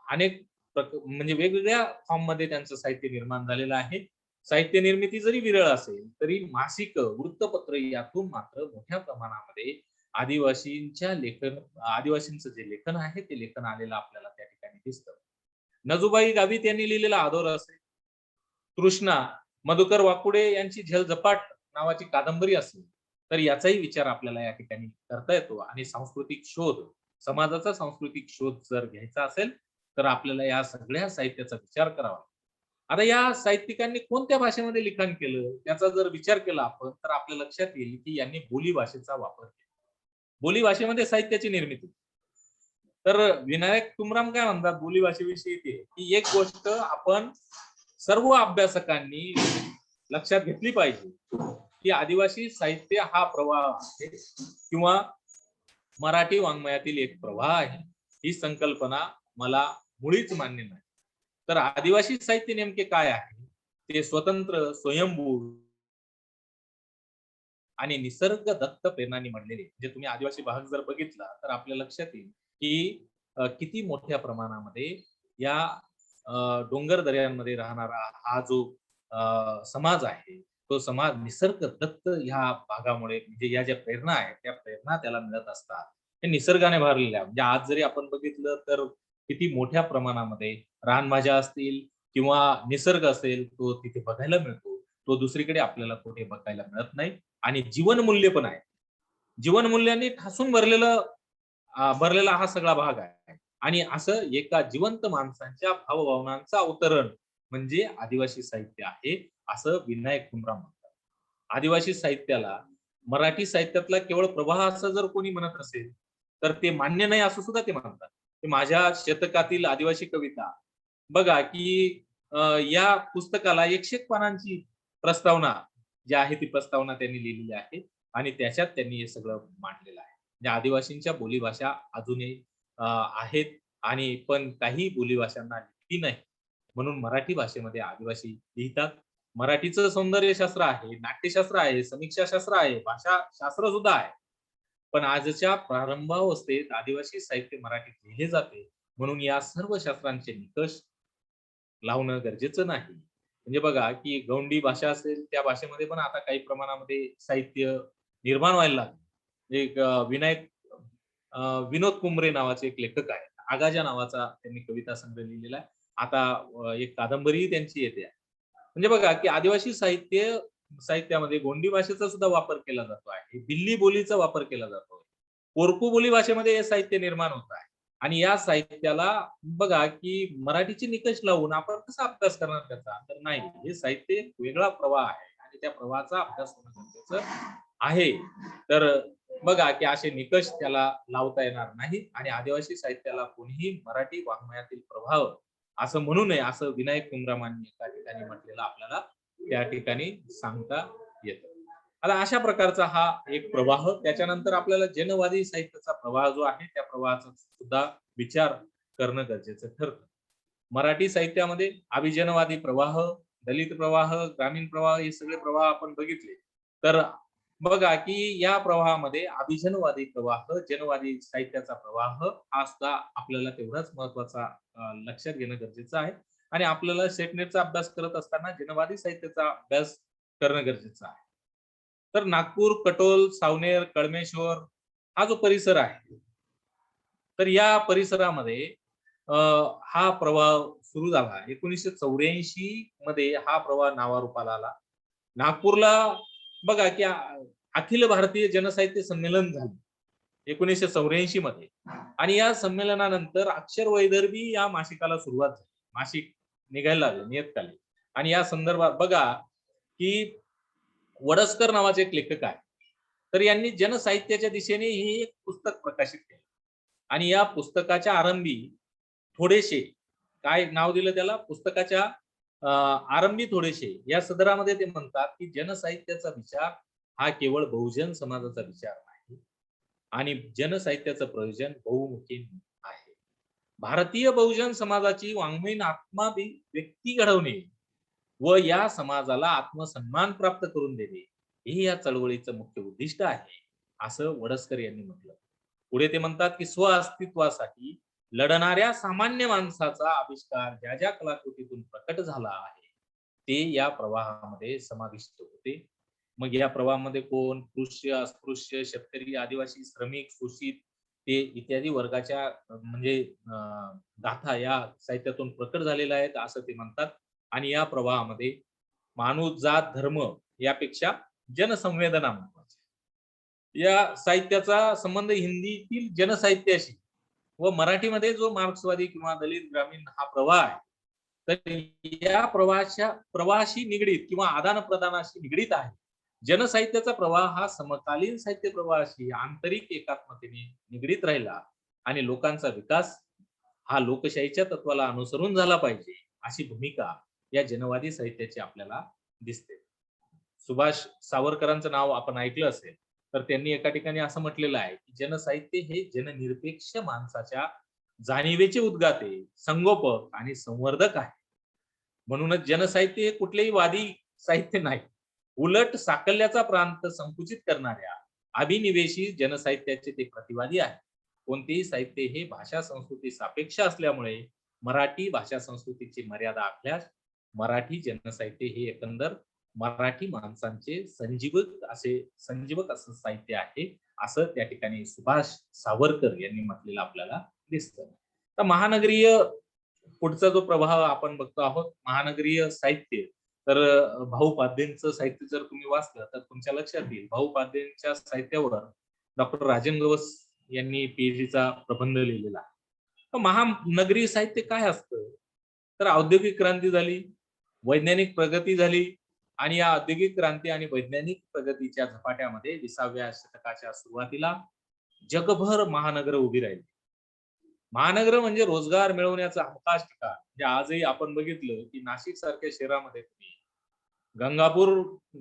अनेक म्हणजे वेगवेगळ्या फॉर्म मध्ये त्यांचं साहित्य निर्माण झालेलं आहे. साहित्य निर्मिती जरी विरळ असेल तरी मासिक, वृत्तपत्र यातून मात्र मोठ्या प्रमाणामध्ये आदिवासींचं जे लेखन आहे ते लेखन आलेलं आपल्याला त्या ठिकाणी दिसतं. नजुबाई गावित यांनी लिहिलेला आदोर असेल, तृष्णा, मधुकर वाकुडे यांची झलझपाट नावाची कादंबरी असेल, तर याचाही विचार आपल्याला या ठिकाणी करता येतो. आणि सांस्कृतिक शोध, समाजाचा सांस्कृतिक शोध जर घ्यायचा असेल तर आपल्याला या सगळ्या साहित्याचा विचार करावा. आता या साहित्यिकांनी कोणत्या भाषेमध्ये लिखाण केलं त्याचा जर विचार केला आपण तर आपल्या लक्षात येईल की यांनी बोली भाषेचा वापर केला. बोली भाषेमध्ये साहित्याची निर्मिती. तर विनायक तुमराम काय म्हणतात बोली भाषेविषयी ते की एक गोष्ट आपण सर्व अभ्यासकांनी लक्षात घेतली पाहिजे की आदिवासी साहित्य हा प्रवाह आहे किंवा मराठी वाङ्मयातील एक प्रवाह आहे. ही संकल्पना मला मुळीच मान्य नाही. तर आदिवासी साहित्य नेमके काय आहे? ते स्वतंत्र, स्वयंभू आणि निसर्ग दत्त प्रेरणांनी म्हणलेले. म्हणजे तुम्ही आदिवासी भाग जर बघितला तर आपल्या लक्षात येईल की किती मोठ्या प्रमाणामध्ये या डोंगर दऱ्यांमध्ये राहणारा हा जो समाज आहे, तो समाज निसर्ग दत्त ह्या भागामुळे म्हणजे या ज्या प्रेरणा आहेत त्या प्रेरणा त्याला मिळत असतात. हे निसर्गाने भरलेल्या म्हणजे आज जरी आपण बघितलं तर किती मोठ्या प्रमाणामध्ये रानभाज्या असतील किंवा निसर्ग असेल तो तिथे बघायला मिळतो. तो दुसरीकडे आपल्याला कुठे बघायला मिळत नाही आणि जीवनमूल्य पण आहे. जीवनमूल्यांनी ठासून भरलेला हा सगळा भाग आहे आणि असं एका जिवंत माणसांच्या भावभावनांचं अवतरण म्हणजे आदिवासी साहित्य आहे, असं विनायक कुमरा म्हणतात. आदिवासी साहित्याला मराठी साहित्यातला केवळ प्रवाह असं जर कोणी म्हणत असेल, तर ते मान्य नाही असं सुद्धा ते म्हणतात. ते माझ्या शतकातील आदिवासी कविता बघा, की या पुस्तकाला 101 पानांची प्रस्तावना जी आहे ती प्रस्तावना त्यांनी लिहिलेली आहे आणि त्याच्यात त्यांनी हे सगळं मांडलेलं आहे. म्हणजे आदिवासींच्या बोलीभाषा अजूनही आहेत आणि पण काही बोलीभाषांना लिपी नाही. म्हणून मराठी भाषेमध्ये आदिवासी लिहितात. मराठीचं सौंदर्यशास्त्र आहे, नाट्यशास्त्र आहे, समीक्षाशास्त्र आहे, भाषाशास्त्र सुद्धा आहे. पण आजच्या प्रारंभावस्थेत आदिवासी साहित्य मराठीत लिहिले जाते. म्हणून या सर्व शास्त्रांचे निकष लावणं गरजेचं नाही. म्हणजे बघा, की गौंडी भाषा असेल, त्या भाषेमध्ये पण आता काही प्रमाणामध्ये साहित्य निर्माण व्हायला लागलं. एक विनोद कुंबरे नावाचे एक लेखक आहेत. आगाजा नावाचा त्यांनी कविता संग्रह लिहिलेला आहे. आता एक कादंबरीही त्यांची येते. म्हणजे बघा, की आदिवासी साहित्यामध्ये गोंडी भाषेचा सुद्धा वापर केला जातो आहे. भिल्ली बोलीचा वापर केला जातो. कोरकू बोली भाषेमध्ये हे साहित्य निर्माण होत आहे. आणि या साहित्याला बघा, की मराठीचे निकष लावून आपण कसा अभ्यास करणार त्याचा? तर नाही, हे साहित्य एक वेगळा प्रवाह आहे आणि त्या प्रवाहाचा अभ्यास होणं गरजेचं आहे. तर बघा, की असे निकष त्याला लावता येणार नाही आणि आदिवासी साहित्याला कोणीही मराठी वाङ्मयातील प्रभाव असं म्हणू नये, असं विनायक कुमरामांनी एका ठिकाणी म्हटलेलं आपल्याला त्या ठिकाणी सांगता येतं. आता अशा प्रकारचा हा एक प्रवाह. त्याच्यानंतर आपल्याला जनवादी साहित्याचा प्रवाह जो आहे त्या प्रवाहाचा सुद्धा विचार करणं गरजेचं ठरतं. मराठी साहित्यामध्ये अभिजनवादी प्रवाह, दलित प्रवाह, ग्रामीण प्रवाह हे सगळे प्रवाह आपण बघितले. तर बघा, की या प्रवाहामध्ये अभिजनवादी प्रवाह, जनवादी साहित्याचा प्रवाह हा सुद्धा आपल्याला तेवढाच महत्वाचा लक्षात घेणं गरजेचं आहे आणि आपल्याला सेटनेटचा अभ्यास करत असताना जनवादी साहित्याचा अभ्यास करणं गरजेचं आहे. तर नागपूर, कटोल, सावनेर, कळमेश्वर हा जो परिसर आहे, तर या परिसरामध्ये हा प्रवाह सुरू झाला. 1984 मध्ये हा प्रवाह नावारूपाला आला. नागपूरला बघा, की अखिल भारतीय जनसाहित्य संमेलन झालं 1984 मध्ये आणि या संमेलनानंतर अक्षर वैदर्भी या मासिकाला सुरुवात झाली. मासिक निघायला लागलं, नियतकालिक. आणि या संदर्भात बघा, की वडसकर नावाचे एक लेखक आहे. तर यांनी जनसाहित्याच्या दिशेने हे एक पुस्तक प्रकाशित केलं आणि या पुस्तकाच्या आरंभी थोडेसे काय नाव दिलं त्याला? पुस्तकाच्या आरंभी थोडेसे या सदरामध्ये ते म्हणतात, की जनसाहित्याचा विचार हा केवळ बहुजन समाजाचा विचार नाही आणि जनसाहित्याचं प्रयोजन बहुमुखी आहे. भारतीय बहुजन समाजाची वाङ्मयीन आत्मा व्यक्ती घडवणे व या समाजाला आत्मसन्मान प्राप्त करून देणे हे या चळवळीचं मुख्य उद्दिष्ट आहे, असं वडसकर यांनी म्हटलं. पुढे ते म्हणतात, की स्व अस्तित्वासाठी लढणाऱ्या सामान्य माणसाचा आविष्कार ज्या ज्या कलाकृतीतून प्रकट झाला आहे ते या प्रवाहामध्ये समाविष्ट होते. मग या प्रवाहामध्ये कोण? स्पृश्य, अस्पृश्य, शेतकरी, आदिवासी, श्रमिक, शोषित ते इत्यादी वर्गाच्या म्हणजे गाथा या साहित्यातून प्रकट झालेल्या आहेत असं ते म्हणतात. आणि या प्रवाहामध्ये माणूस, जात, धर्म यापेक्षा जनसंवेदना महत्वाची. या साहित्याचा संबंध हिंदीतील जनसाहित्याशी व मराठीमध्ये जो मार्क्सवादी किंवा दलित ग्रामीण हा प्रवाह आहे, तर या प्रवाहाशी निगडीत किंवा आदान प्रदानाशी निगडीत आहे. जनसाहित्याचा प्रवाह हा समकालीन साहित्य प्रवाहाशी आंतरिक एकात्मतेने निगडीत राहिला आणि लोकांचा विकास हा लोकशाहीच्या तत्वाला अनुसरून झाला पाहिजे अशी भूमिका या जनवादी साहित्याची आपल्याला दिसते. सुभाष सावरकरांचं नाव आपण ऐकलं असेल, तर त्यांनी एका ठिकाणी असं म्हटलेलं आहे, की जनसाहित्य हे जननिरपेक्ष माणसाच्या जाणीवेचे उद्गाते, संगोपक आणि संवर्धक आहे. म्हणूनच जनसाहित्य हे कुठलेही वादी साहित्य नाही, उलट साकल्याचा प्रांत संकुचित करणाऱ्या अभिनिवेशी जनसाहित्याचे ते प्रतिवादी आहे. कोणतेही साहित्य हे भाषा संस्कृती सापेक्ष असल्यामुळे मराठी भाषा संस्कृतीची मर्यादा आखल्यास मराठी जनसाहित्य हे एकंदर मराठी माणसांचे संजीवक असं साहित्य आहे, असं त्या ठिकाणी सुभाष सावरकर यांनी म्हटलेलं आपल्याला दिसतं. तर महानगरीय पुढचा जो प्रभाव आपण बघतो आहोत, महानगरीय साहित्य, तर भाऊ पाध्येंचं साहित्य जर तुम्ही वाचलं तर तुमच्या लक्षात येईल, भाऊ पाध्येंच्या साहित्यावर डॉक्टर राजेंद्र गवस यांनी पीएचडीचा प्रबंध लिहिलेला आहे. तर महानगरीय साहित्य काय असतं, तर औद्योगिक क्रांती झाली, वैज्ञानिक प्रगती झाली, आणि या औद्योगिक क्रांती आणि वैज्ञानिक प्रगतीच्या झपाट्यामध्ये 20व्या शतकाच्या सुरुवातीला जगभर महानगर उभी राहिली. महानगर म्हणजे रोजगार मिळवण्याचं हमखास ठिकाण. म्हणजे आजही आपण बघितलं की नाशिक सारख्या शहरामध्ये तुम्ही गंगापूर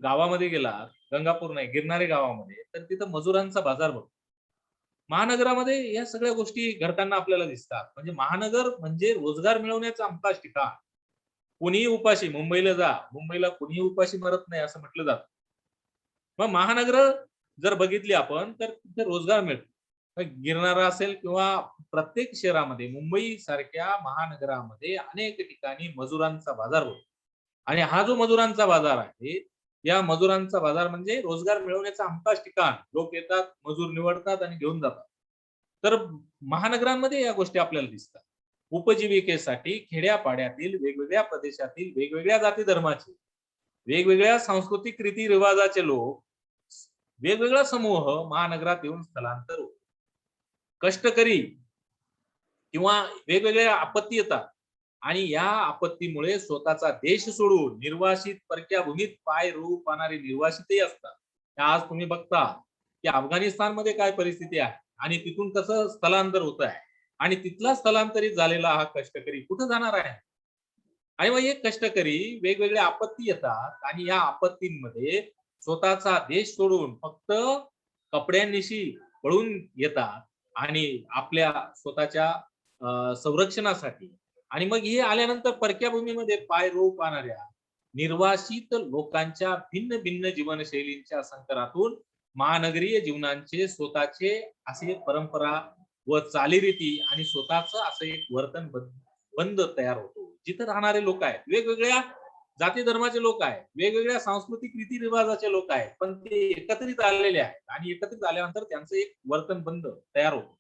गावामध्ये गेला, गंगापूर नाही, गिरणारे गावामध्ये, तर तिथं मजुरांचा बाजार बघतो. महानगरामध्ये या सगळ्या गोष्टी घडताना आपल्याला दिसतात. म्हणजे महानगर म्हणजे रोजगार मिळवण्याचं हमखास ठिकाण. कोणीही उपाशी, मुंबईला जा, मुंबईला कोणीही उपाशी मरत नाही असं म्हटलं जातं. मग महानगर जर बघितली आपण तर तिथे रोजगार मिळतो. गिरणारा असेल किंवा प्रत्येक शहरामध्ये, मुंबई सारख्या महानगरामध्ये अनेक ठिकाणी मजुरांचा बाजार होतो. आणि हा जो मजुरांचा बाजार आहे, या मजुरांचा बाजार म्हणजे रोजगार मिळवण्याचं हमखास ठिकाण. लोक येतात, मजूर निवडतात आणि घेऊन जातात. तर महानगरांमध्ये या गोष्टी आपल्याला दिसतात. उपजीविकेसाठी खेड्यापाड्यातील वेगवेगळ्या प्रदेशातील वेगवेगळ्या जाती धर्माचे, वेगवेगळ्या सांस्कृतिक रीती रिवाजाचे लोक, वेगवेगळा समूह महानगरात येऊन स्थलांतर होतो. कष्टकरी किंवा वेगवेगळ्या आपत्ती येतात आणि या आपत्तीमुळे स्वतःचा देश सोडून निर्वासित परक्या भूमीत पाय रोवू पाहणारे निर्वासितही असतात. आज तुम्ही बघता की अफगाणिस्तानमध्ये काय परिस्थिती आहे आणि तिथून कसं स्थलांतर होत आहे, आणि तिथला स्थलांतरित झालेला हा कष्टकरी कुठं जाणार आहे. आणि मग हे कष्टकरी वेगवेगळ्या आपत्ती येतात आणि या आपत्तींमध्ये स्वतःचा देश सोडून फक्त कपड्यांनिशी पळून येतात आणि आपल्या स्वतःच्या संरक्षणासाठी, आणि मग हे आल्यानंतर परक्या भूमीमध्ये पाय रोव पाहणाऱ्या निर्वासित लोकांच्या भिन्न भिन्न जीवनशैलींच्या संकरातून महानगरीय जीवनाचे स्वतःचे असे परंपरा व चालीरीती आणि स्वतःच असं एक वर्तन बंद तयार होतो. जिथे राहणारे लोक आहेत, वेगवेगळ्या जाती धर्माचे लोक आहेत, वेगवेगळ्या सांस्कृतिक रीती रिवाजाचे लोक आहेत, पण ते एकत्रित आलेले आहेत आणि एकत्रित आल्यानंतर त्यांचं एक वर्तन बंद तयार होतो.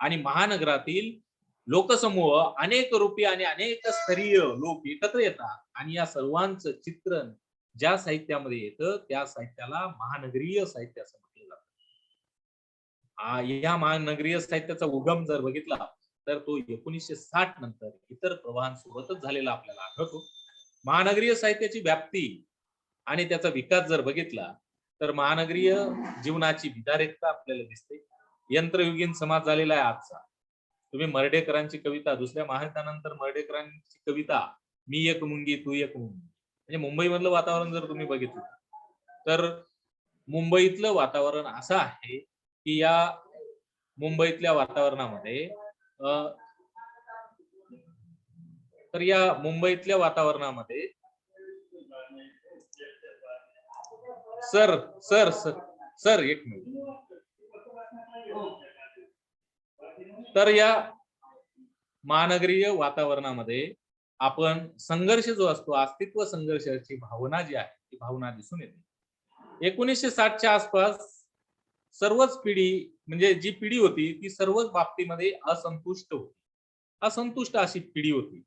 आणि महानगरातील लोकसमूह अनेक रूपी आणि अनेक स्तरीय लोक एकत्र येतात आणि या सर्वांचं चित्रण ज्या साहित्यामध्ये येतं त्या साहित्याला महानगरीय साहित्य असं म्हटलं जातं. या महानगरीय साहित्याचा उगम जर बघितला तर तो 1960 नंतर इतर प्रवाहांसोबतच झालेला आपल्याला आढळतो. महानगरीय साहित्याची व्याप्ती आणि त्याचा विकास जर बघितला तर महानगरीय जीवनाची विदारकता आपल्याला दिसते. यंत्रयुगीन समाज झालेला आहे आजचा. तुम्ही मर्ढेकरांची कविता, दुसऱ्या महायुद्धानंतर मर्ढेकरांची कविता, मी एक मुंगी तू एक मुंगी, म्हणजे मुंबई मधलं वातावरण जर तुम्ही बघितलं तर मुंबईतलं वातावरण असं आहे की या मुंबईतल्या वातावरणामध्ये सर सर सर सर एक मिनिट. तर या महानगरीय वातावरणामध्ये आपण संघर्ष जो असतो, अस्तित्व संघर्षाची भावना जी आहे ती भावना दिसून येते. 1960च्या आसपास सर्वच पिढी, म्हणजे जी पिढी होती ती सर्वच बाबतीमध्ये असंतुष्ट अशी पिढी होती.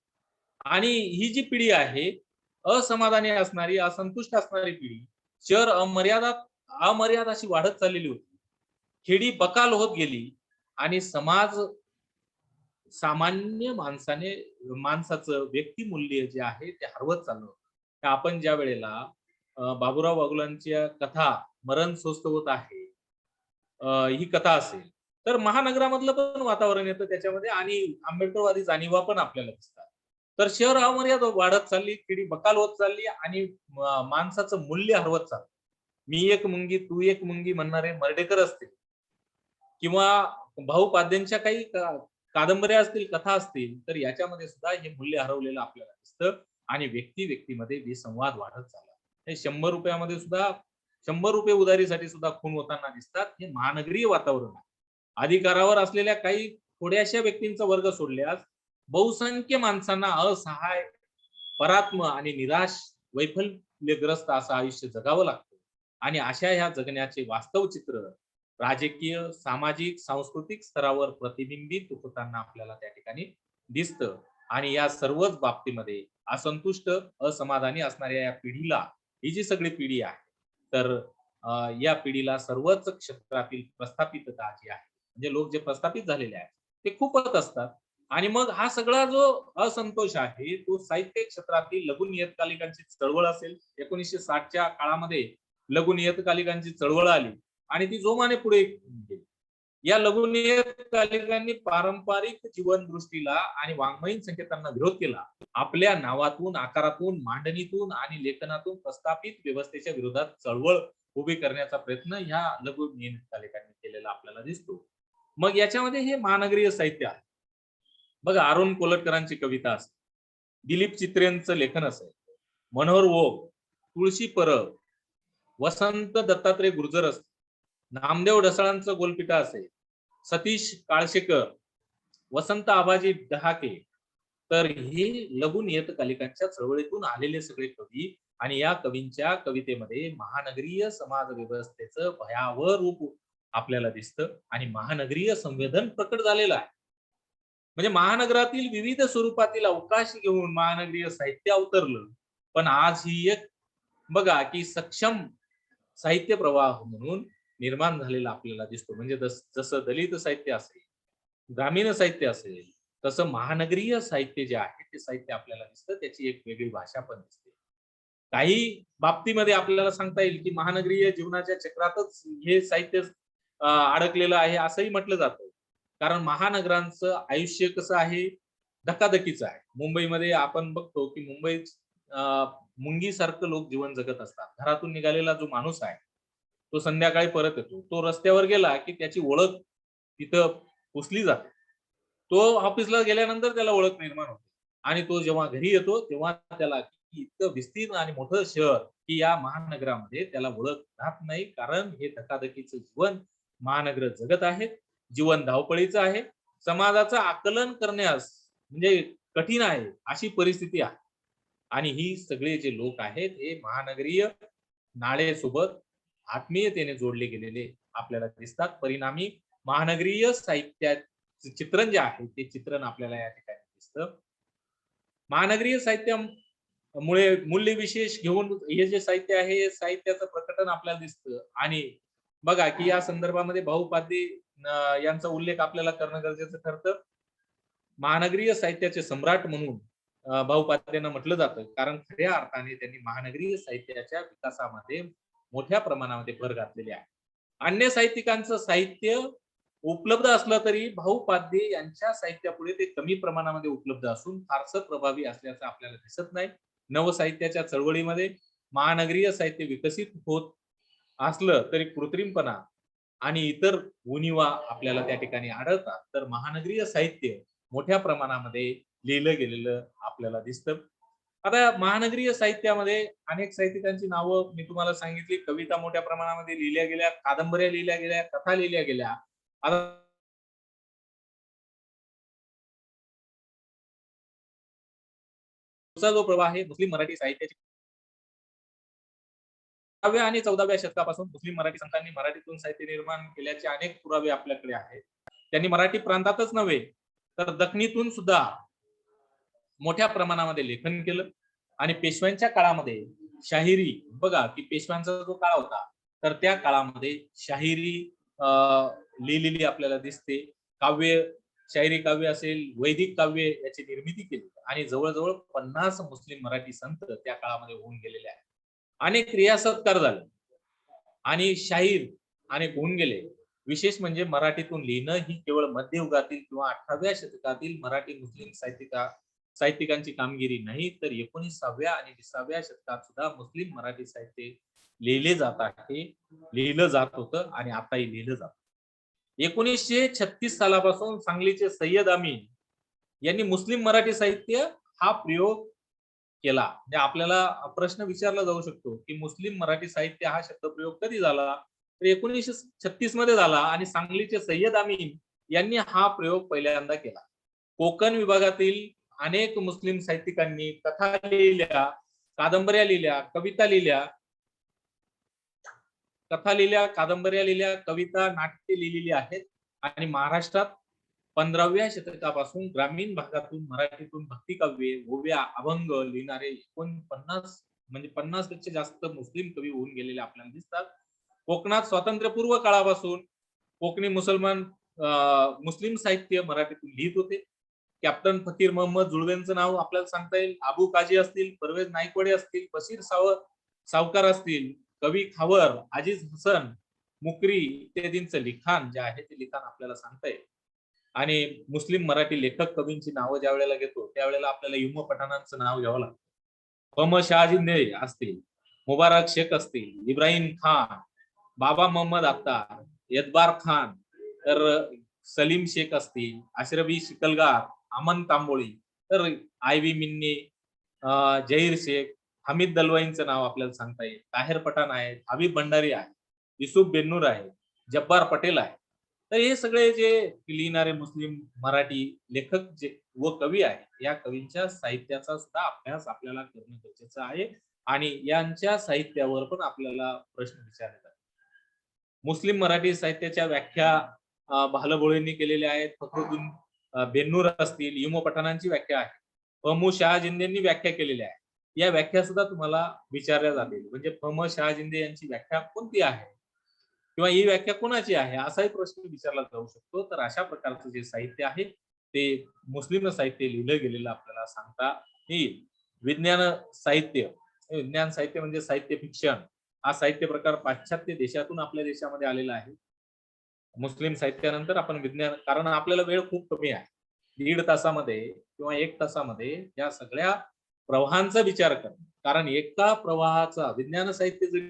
आणि ही जी पिढी आहे असमाधानी असणारी, असंतुष्ट असणारी पिढी, शहर अमर्याद अशी वाढत चाललेली होती. खेडी बकाल होत गेली आणि समाज सामान्य माणसाचं व्यक्तिमूल्य जे आहे ते हरवत चाललं होतं. आपण ज्या वेळेला बाबूराव बागुलांच्या कथा मरण स्वस्त होत आहे ही कथा असेल तर महानगरामधलं पण वातावरण येतं त्याच्यामध्ये आणि आंबेडकरवादी जाणीवा पण आपल्याला दिसतात. तर शहर अमर्याद वाढत चालली, खेडी बकाल होत चालली आणि माणसाचं मूल्य हरवत चाललं. मी एक मुंगी तू एक मुंगी म्हणणारे मर्ढेकर असतील किंवा भाऊ पाध्येंच्या काही कादंबऱ्या असतील, कथा असतील, तर याच्यामध्ये सुद्धा हे मूल्य हरवलेलं आपल्याला दिसतं आणि व्यक्तीमध्ये विसंवाद वाढत चालला. हे 100 रुपयामध्ये सुद्धा 100 रुपये उधारीसाठी सुद्धा खून होताना दिसतात. हे महानगरीय वातावरण आहे. अधिकारावर असलेल्या काही थोड्याशा व्यक्तींचा वर्ग सोडल्यास बहुसंख्य माणसांना असहाय परात्म आणि निराश वैफल्यग्रस्त असं आयुष्य जगावं लागतं. आणि अशा ह्या जगण्याचे वास्तव चित्र राजकीय, सामाजिक, सांस्कृतिक स्तरावर प्रतिबिंबित होताना आपल्याला त्या ठिकाणी दिसतं. आणि या सर्वच बाबतीमध्ये असंतुष्ट, असमाधानी असणाऱ्या या पिढीला, ही जी सगळी पिढी आहे, तर या पिढीला सर्वच क्षेत्रातील प्रस्थापितता जी आहे, म्हणजे लोक जे प्रस्थापित झालेले आहेत ते खूपच असतात. आणि मग हा सगळा जो असंतोष आहे तो साहित्य क्षेत्रातील लघु नियतकालिकांची चळवळ असेल, 1960च्या काळामध्ये लघु नियतकालिकांची चळवळ आली आणि ती जोमाने पुढे गेली. या लघु नियतकालिकांनी पारंपरिक जीवनदृष्टीला आणि वाङ्मयीन संकेतांना विरोध केला. आपल्या नावातून, आकारातून, मांडणीतून आणि लेखनातून प्रस्थापित व्यवस्थेच्या विरोधात चळवळ उभी करण्याचा प्रयत्न ह्या लघु नियतकालिकांनी केलेला आपल्याला दिसतो. मग याच्यामध्ये हे महानगरीय साहित्य आहे. बघा, अरुण कोलटकरांची कविता असेल, दिलीप चित्रेंचं लेखन असेल, मनोहर ओक, तुळशी परब, वसंत दत्तात्रय गुर्जर असतील, नामदेव ढसाळांचं गोलपिटा असेल, सतीश काळशेकर, वसंत आबाजी डहाके, तर हे लघु नियतकालिकांच्या चळवळीतून आलेले सगळे कवी. आणि या कवींच्या कवितेमध्ये महानगरीय समाज व्यवस्थेचं भयावह रूप आपल्याला दिसतं आणि महानगरीय संवेदन प्रकट झालेलं आहे. म्हणजे महानगरातील विविध स्वरूपातील अवकाश घेऊन महानगरीय साहित्य अवतरलं. पण आज ही एक बघा की सक्षम साहित्य प्रवाह म्हणून निर्माण झालेला आपल्याला दिसतो. म्हणजे जसं दलित साहित्य असेल, ग्रामीण साहित्य असेल, तसं महानगरीय साहित्य जे आहे ते साहित्य आपल्याला दिसतं. त्याची एक वेगळी भाषा पण दिसते. काही बाबतीमध्ये आपल्याला सांगता येईल की महानगरीय जीवनाच्या चक्रातच हे साहित्य अडकलेलं आहे असंही म्हटलं जातं. कारण महानगरांचं आयुष्य कसं आहे, धकाधकीचं आहे. मुंबईमध्ये आपण बघतो की मुंबईत मुंगीसारखं लोक जीवन जगत असतात. घरातून निघालेला जो माणूस आहे तो संध्याकाळी परत येतो. तो रस्त्यावर गेला की त्याची ओळख तिथं पुसली जाते. तो ऑफिसला गेल्यानंतर त्याला ओळख निर्माण होते. आणि तो जेव्हा घरी येतो तेव्हा त्याला इतकं विस्तीर्ण आणि मोठं शहर की या महानगरामध्ये त्याला ओळख राहत नाही. कारण हे धकाधकीचं जीवन महानगर जगत आहेत. जीवन धावपळीचं आहे. समाजाचं आकलन करण्यास म्हणजे कठीण आहे अशी परिस्थिती आहे. आणि ही सगळे जे लोक आहेत हे महानगरीय नाळेसोबत आत्मीयतेने जोडले गेलेले आपल्याला दिसतात. परिणामी महानगरीय साहित्याचे चित्रण जे आहे ते चित्रण आपल्याला या ठिकाणी दिसतं. महानगरीय साहित्यामुळे मूल्यविशेष घेऊन हे जे साहित्य आहे हे साहित्याचं प्रकटन आपल्याला दिसतं. आणि बघा की या संदर्भामध्ये भाऊ पाध्ये यांचा उल्लेख आपल्याला करणं गरजेचं ठरतं. महानगरीय साहित्याचे सम्राट म्हणून भाऊ पाध्यांना म्हटलं जातं. कारण खऱ्या अर्थाने त्यांनी महानगरीय साहित्याच्या विकासामध्ये मोठ्या प्रमाणामध्ये भर घातलेली आहे. अन्य साहित्यिकांचं साहित्य उपलब्ध असलं तरी भाऊ पाध्ये यांच्या साहित्यापुढे ते कमी प्रमाणामध्ये उपलब्ध असून फारसं प्रभावी असल्याचं आपल्याला दिसत नाही. नवसाहित्याच्या चळवळीमध्ये महानगरीय साहित्य विकसित होत असलं तरी कृत्रिमपणा आणि इतर उणिवा आपल्याला त्या ठिकाणी आढळतात. तर महानगरीय साहित्य मोठ्या प्रमाणामध्ये लिहिलं गेलेलं आपल्याला दिसतं. आता महानगरीय साहित्यामध्ये अनेक साहित्यिकांची नावं मी तुम्हाला सांगितली. कविता मोठ्या प्रमाणामध्ये लिहिल्या गेल्या, कादंबऱ्या लिहिल्या गेल्या, कथा लिहिल्या गेल्या. आता जो प्रवाह आहे मुस्लिम मराठी साहित्याची 10व्या आणि 14व्या शतकापासून मुस्लिम मराठी संतांनी मराठीतून साहित्य निर्माण केल्याचे अनेक पुरावे आपल्याकडे आहेत. त्यांनी मराठी प्रांतातच नव्हे तर दक्षिणेतून सुद्धा मोठ्या प्रमाणामध्ये लेखन केलं. आणि पेशव्यांच्या काळामध्ये शाहिरी, बघा की पेशव्यांचा जो काळ होता तर त्या काळामध्ये शाहिरी लिहिलेली आपल्याला दिसते. काव्य, शाहिरी काव्य असेल, वैदिक काव्य याची निर्मिती केली. आणि जवळजवळ 50 मुस्लिम मराठी संत त्या काळामध्ये होऊन गेलेले आहेत. अनेक रियासतकार झाले आणि शाहीर अनेक होऊन गेले. विशेष म्हणजे मराठीतून लिहिणं ही केवळ मध्ययुगातील किंवा 18व्या शतकातील मराठी मुस्लिम साहित्यिकांची कामगिरी नाही, तर 19व्या आणि 20व्या शतकात सुद्धा मुस्लिम मराठी साहित्य लिहिलं जात होतं आणि आताही लिहिलं जातं. 1936 सालापासून सांगलीचे सय्यद अमीन यांनी मुस्लिम मराठी साहित्य हा प्रयोग केला. म्हणजे आपल्याला प्रश्न विचारला जाऊ शकतो की मुस्लिम मराठी साहित्य हा शब्दप्रयोग कधी झाला, तर 1936 मध्ये झाला. आणि सांगलीचे सय्यद अमीन यांनी हा प्रयोग पहिल्यांदा केला. कोकण विभागातील अनेक मुस्लिम साहित्यिकांनी कथा लिहिल्या, कादंबऱ्या लिहिल्या, कादंबऱ्या लिहिल्या, कविता, नाटके लिहिलेली आहेत. आणि महाराष्ट्रात 15व्या शतकापासून ग्रामीण भागातून मराठीतून भक्तिकाव्ये, ओव्या, अभंग लिहिणारे 49 म्हणजे 50 पेक्षा जास्त मुस्लिम कवी होऊन गेलेले आपल्याला दिसतात. कोकणात स्वातंत्र्यपूर्व काळापासून कोकणी मुस्लिम साहित्य मराठीतून लिहित होते. कॅप्टन फकीर मोहम्मद जुळवेंचं नाव आपल्याला सांगता येईल. अबू काजी असतील, परवेज नाईकवाडे असतील, बशीर सावकार असतील, कवी खावर, अजीज हसन, मुकरी इत्यादींचं लिखाण जे आहे ते लिखाण आपल्याला सांगता येईल. आणि मुस्लिम मराठी लेखक कवींची नावं ज्या वेळेला घेतो त्यावेळेला आपल्याला युम पठाणांचं नाव घ्यावं लागतं. शहाजिंदे असतील, मुबारक शेख असतील, इब्राहिम खान, बाबा मोहम्मद अत्तार, यदबार खान, तर सलीम शेख असतील, अशरफी शिकलगार, अमन तांबोळी, तर आयवी मिन्नी, जहीर शेख, हमीद दलवाईंचं नाव आपल्याला सांगता येईल. ताहेर पठाण आहेत, हबीब भंडारी आहे, युसुफ बेन्नूर आहे, जब्बार पटेल आहे. तर हे सगळे जे लिहिणारे मुस्लिम मराठी लेखक जे व कवी आहे या कवींच्या साहित्याचा सुद्धा अभ्यास आपल्याला करणं गरजेचं आहे. आणि यांच्या साहित्यावर पण आपल्याला प्रश्न विचारले जातात. मुस्लिम मराठी साहित्याच्या व्याख्या भालभोळेंनी केलेल्या आहेत. फखरुद्दीन बेन्नूर असतील, युम पठाणांची व्याख्या आहे, फमू शहाजिंदेंनी व्याख्या केलेल्या आहे. या व्याख्या सुद्धा तुम्हाला विचारल्या जातील. म्हणजे फम शहाजिंदे यांची व्याख्या कोणती आहे किंवा ही व्याख्या कोणाची आहे असाही प्रश्न विचारला जाऊ शकतो. तर अशा प्रकारचं जे साहित्य आहे ते मुस्लिम साहित्य लिहिलं गेलेलं आपल्याला सांगता येईल. विज्ञान साहित्य म्हणजे साहित्य फिक्शन हा साहित्य प्रकार पाश्चात्य देशातून आपल्या देशामध्ये आलेला आहे. मुस्लिम साहित्यानंतर आपण विज्ञान, कारण आपल्याला वेळ खूप कमी आहे, 1.5 तासामध्ये किंवा 1 तासामध्ये या सगळ्या प्रवाहांचा विचार करणं, कारण एका प्रवाहाचा विज्ञान साहित्य जरी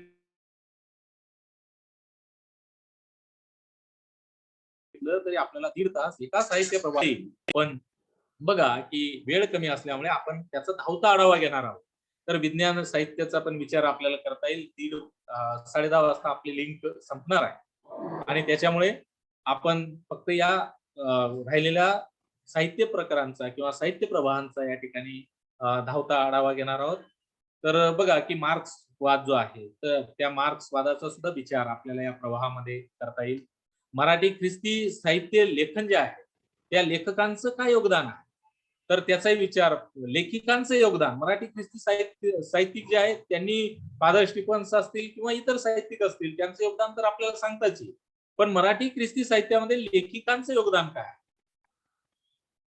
तरी आपल्याला 1.5 तास एका साहित्य प्रवाही. पण बघा की वेळ कमी असल्यामुळे आपण त्याचा धावता आढावा घेणार आहोत. तर विज्ञान साहित्याचा पण विचार आपल्याला करता येईल. 10:30 वाजता आपली लिंक संपणार आहे आणि त्याच्यामुळे आपण फक्त या राहिलेल्या साहित्य प्रकारांचा किंवा साहित्य प्रवाहांचा या ठिकाणी धावता आढावा घेणार आहोत. तर बघा की मार्क्सवाद जो आहे तर त्या मार्क्सवादाचा सुद्धा विचार आपल्याला या प्रवाहामध्ये करता येईल. मराठी ख्रिस्ती साहित्य लेखन जे आहे त्या लेखकांचं काय योगदान आहे तर त्याचाही विचार, लेखिकांचं योगदान, मराठी ख्रिस्ती साहित्यिक जे आहेत त्यांनी फादर स्टीफन्स असतील किंवा इतर साहित्यिक असतील त्यांचं योगदान तर आपल्याला सांगताच येईल. पण मराठी ख्रिस्ती साहित्यामध्ये लेखिकांचं योगदान काय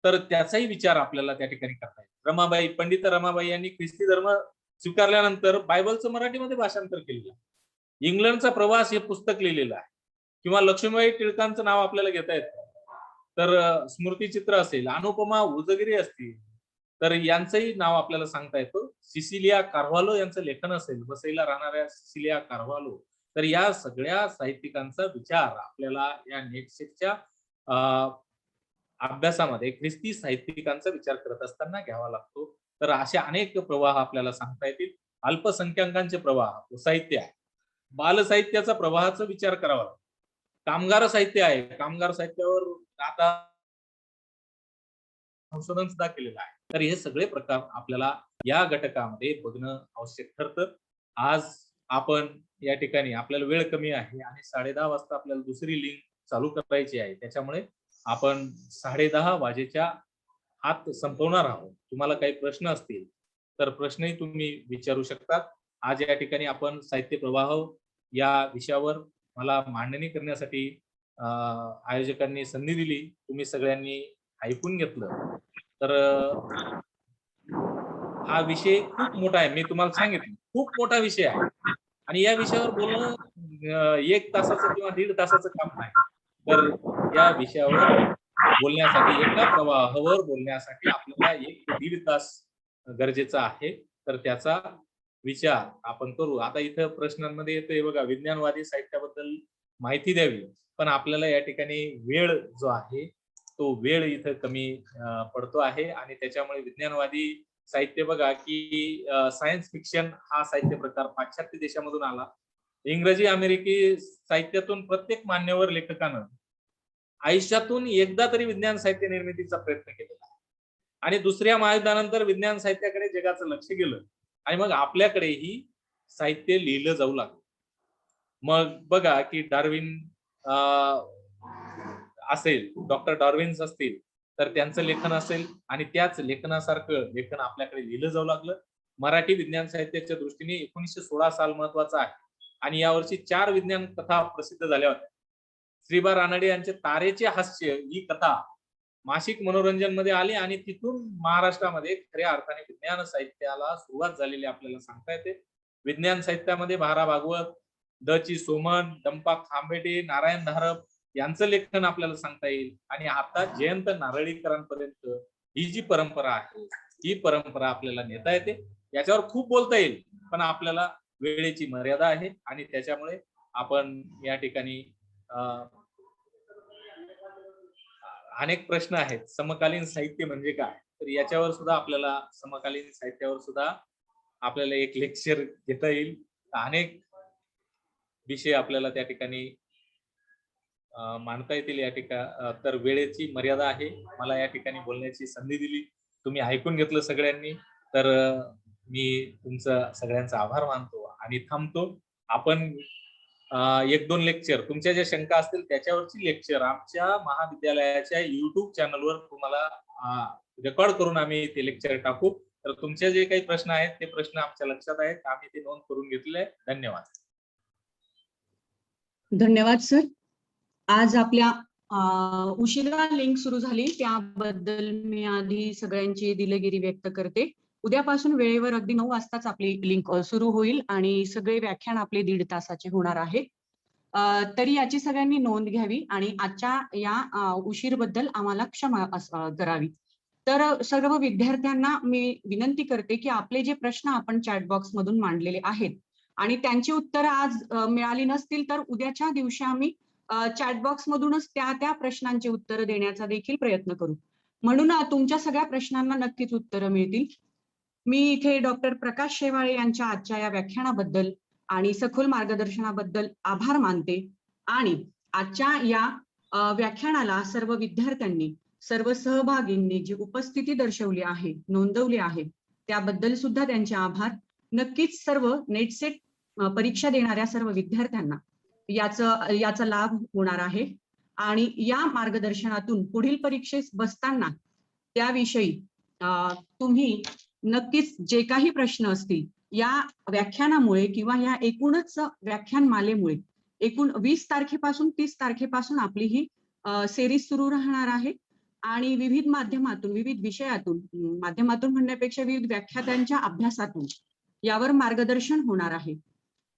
तर त्याचाही विचार आपल्याला त्या ठिकाणी करता येईल. पंडित रमाबाई यांनी ख्रिस्ती धर्म स्वीकारल्यानंतर बायबलचं मराठीमध्ये भाषांतर केलेलं आहे. इंग्लंडचा प्रवास हे पुस्तक लिहिलेलं आहे. किंवा लक्ष्मीबाई टिळकांचं नाव आपल्याला घेता येतं. तर स्मृतिचित्र असेल, अनुपमा उजगिरी असतील तर यांचंही नाव आपल्याला सांगता येतं. सिसिलिया कार्व्हालो यांचं लेखन असेल, वसईला राहणाऱ्या सिसिलिया कार्व्हालो, तर या सगळ्या साहित्यिकांचा विचार आपल्याला या नेटसेटच्या अभ्यासामध्ये ख्रिस्ती साहित्यिकांचा विचार करत असताना घ्यावा लागतो. तर असे अनेक प्रवाह आपल्याला सांगता येतील. अल्पसंख्याकांचे प्रवाह साहित्य आहे, बाल साहित्याचा प्रवाहाचा विचार करावा लागतो. कामगार साहित्य आहे, कामगार साहित्यावर आता संशोधन सुद्धा केलेलं आहे. तर हे सगळे प्रकार आपल्याला या घटकामध्ये बघणं आवश्यक ठरतं. आज आपण या ठिकाणी आपल्याला वेळ कमी आहे आणि 10:30 वाजता आपल्याला दुसरी लिंक चालू करायची आहे. त्याच्यामुळे आपण 10:30 वाजेच्या आत संपवणार आहोत. तुम्हाला काही प्रश्न असतील तर प्रश्नही तुम्ही विचारू शकतात. आज या ठिकाणी आपण साहित्य प्रवाह या विषयावर मला मांडणी करण्यासाठी आयोजकांनी संधी दिली. तुम्ही सगळ्यांनी ऐकून घेतलं. तर हा विषय खूप मोठा आहे. मी तुम्हाला सांगितलं खूप मोठा विषय आहे आणि या विषयावर बोलणं 1 तासाचं किंवा 1.5 तासाचं काम नाही. तर या विषयावर बोलण्यासाठी, एका प्रवाहावर बोलण्यासाठी आपल्याला 1 ते 1.5 तास गरजेचा आहे. तर त्याचा विचार आपण करू. आता इथं प्रश्नांमध्ये येतोय बघा, विज्ञानवादी साहित्याबद्दल माहिती द्यावी, पण आपल्याला या ठिकाणी वेळ जो आहे तो वेळ इथं कमी पडतो आहे आणि त्याच्यामुळे विज्ञानवादी साहित्य बघा की सायन्स फिक्शन हा साहित्य प्रकार पाश्चात्य देशामधून आला. इंग्रजी अमेरिकी साहित्यातून प्रत्येक मान्यवर लेखकानं आयुष्यातून एकदा तरी विज्ञान साहित्य निर्मितीचा प्रयत्न केलेला आहे. आणि दुसऱ्या महायुद्धानंतर विज्ञान साहित्याकडे जगाचं लक्ष गेलं आणि मग आपल्याकडेही साहित्य लिहिलं जाऊ लागलं. मग बघा की डार्विन असेल, डॉक्टर डार्विन्स असतील, तर त्यांचं लेखन असेल आणि त्याच लेखनासारखं लेखन आपल्याकडे लिहिलं जाऊ लागलं. मराठी विज्ञान साहित्याच्या दृष्टीने 1916 साल महत्वाचा आहे आणि यावर्षी 4 विज्ञान कथा प्रसिद्ध झाल्या होत्या. श्रीबा रानडे यांचे तारेचे हास्य ही कथा मासिक मनोरंजन मध्ये आली आणि तिथून महाराष्ट्रामध्ये खऱ्या अर्थाने विज्ञान साहित्याला सुरुवात झालेली आपल्याला सांगता येते. विज्ञान साहित्यामध्ये भारा भागवत, द ची सोमन, दंपा खांबेटे, नारायण धारप यांचं लेखन आपल्याला सांगता येईल आणि आता जयंत नारळीकरांपर्यंत ही जी परंपरा आहे ही परंपरा आपल्याला नेता येते. याच्यावर खूप बोलता येईल पण आपल्याला वेळेची मर्यादा आहे आणि त्याच्यामुळे आपण या ठिकाणी अनेक प्रश्न आहेत. समकालीन साहित्य म्हणजे काय, तर याच्यावर सुद्धा आपल्याला समकालीन साहित्यावर सुद्धा आपल्याला एक लेक्चर घेता येईल. अनेक विषय आपल्याला त्या ठिकाणी मांडता येतील या ठिकाणी. तर वेळेची मर्यादा आहे. मला या ठिकाणी बोलण्याची संधी दिली, तुम्ही ऐकून घेतलं सगळ्यांनी, तर मी तुमचा सगळ्यांचा आभार मानतो आणि थांबतो. आपण 1-2 लेक्चर तुमच्या ज्या शंका असतील त्याच्यावरची लेक्चर आमच्या महाविद्यालयाच्या YouTube चॅनलवर तुम्हाला रेकॉर्ड करून आम्ही ते लेक्चर टाकू. तर तुमचे जे काही प्रश्न आहेत ते प्रश्न आमच्या लक्षात आहेत, आम्ही ते नोंद करून घेतले. धन्यवाद. धन्यवाद सर. आज आपल्या उशिरा लिंक सुरू झाली त्याबद्दल मी आधी सगळ्यांची दिलगिरी व्यक्त करते. उद्यापासून वेळेवर अगदी 9 वाजताच आपली लिंक सुरू होईल आणि सगळे व्याख्यान आपले 1.5 तासाचे होणार आहे. तरी याची सगळ्यांनी नोंद घ्यावी आणि आजच्या या उशीरबद्दल आम्हाला क्षमा करावी. तर सर्व विद्यार्थ्यांना मी विनंती करते की आपले जे प्रश्न आपण चॅट बॉक्स मधून मांडलेले आहेत आणि त्यांची उत्तरं आज मिळाली नसतील तर उद्याच्या दिवशी आम्ही चॅट बॉक्स मधूनच त्या प्रश्नांची उत्तरं देण्याचा देखील प्रयत्न करू. म्हणून तुमच्या सगळ्या प्रश्नांना नक्कीच उत्तरं मिळतील. मी इथे डॉक्टर प्रकाश शेवाळे यांच्या आजच्या या व्याख्यानाबद्दल आणि सखोल मार्गदर्शनाबद्दल आभार मानते आणि आजच्या या व्याख्यानाला सर्व विद्यार्थ्यांनी, सर्व सहभागींनी जी उपस्थिती दर्शवली आहे, नोंदवली आहे, त्याबद्दल सुद्धा त्यांचे आभार. नक्कीच सर्व नेटसेट परीक्षा देणाऱ्या सर्व विद्यार्थ्यांना याचा लाभ होणार आहे आणि या मार्गदर्शनातून पुढील परीक्षेस बसताना त्याविषयी तुम्ही नक्कीच जे काही प्रश्न असतील या व्याख्यानामुळे किंवा या एकूणच व्याख्यानमालेमुळे एकूण 20 तारखेपासून 30 तारखेपासून आपली ही सेरीज सुरू राहणार आहे आणि विविध माध्यमातून, विविध विषयातून, माध्यमातून म्हणण्यापेक्षा विविध व्याख्यात्यांच्या अभ्यासातून यावर मार्गदर्शन होणार आहे.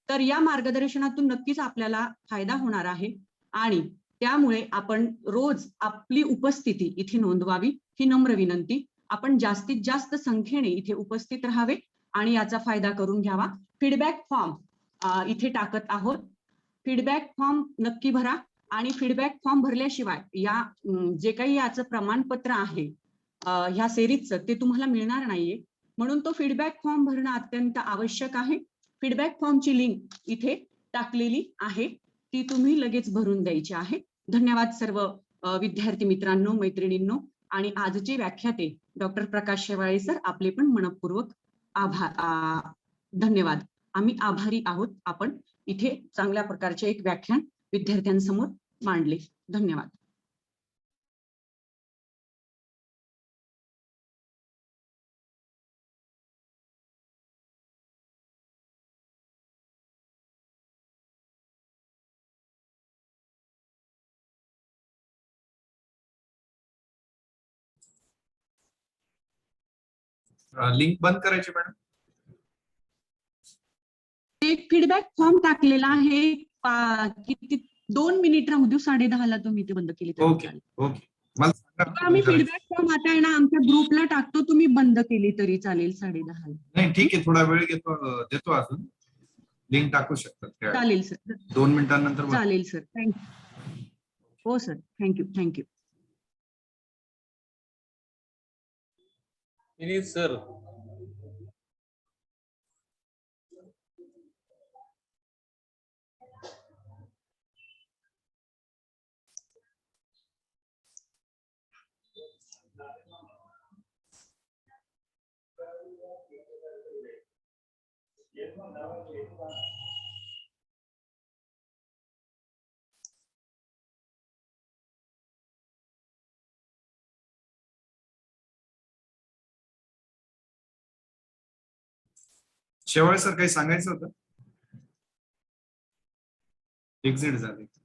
तर या मार्गदर्शनातून नक्कीच आपल्याला फायदा होणार आहे आणि त्यामुळे आपण रोज आपली उपस्थिती इथे नोंदवावी ही नम्र विनंती. आपण जास्तीत जास्त संख्येने इथे उपस्थित राहावे आणि याचा फायदा करून घ्यावा. फीडबॅक फॉर्म इथे टाकत आहोत. फीडबॅक फॉर्म नक्की भरा आणि फीडबॅक फॉर्म भरल्याशिवाय या जे काही याचं प्रमाणपत्र आहे ह्या सेरीजचं ते तुम्हाला मिळणार नाहीये. म्हणून तो फीडबॅक फॉर्म भरणं अत्यंत आवश्यक आहे. फीडबॅक फॉर्मची लिंक इथे टाकलेली आहे, ती तुम्ही लगेच भरून द्यायची आहे. धन्यवाद सर्व विद्यार्थी मित्रांनो, मैत्रिणींनो आणि आजचे व्याख्याते डॉक्टर प्रकाश शेवाळे सर, आपले पण मनपूर्वक आभार. धन्यवाद. आम्ही आभारी आहोत. आपण इथे चांगल्या प्रकारचे एक व्याख्यान विद्यार्थ्यांसमोर मांडले. धन्यवाद. लिंक बंद करायची मॅडम. एक फीडबॅक फॉर्म टाकलेला आहे, किती 2 मिनिट राहू देऊ, 10:30ला तुम्ही ते बंद केली तर ओके ओके. मला सांगा आम्ही बंद करायची. फीडबॅक फॉर्म आता आहे ना आमच्या ग्रुपला टाकतो, तुम्ही बंद केली तरी चालेल 10:30ला. नाही ठीक आहे, थोडा वेळ देतो अजून. लिंक टाकू शकतात. चालेल सर. 2 मिनिटांनंतर बंद. चालेल सर. थँक्यू. हो सर, थँक्यू. थँक्यू. सर शेवाळ सर काही सांगायचं होतं? एक्झिट झाले.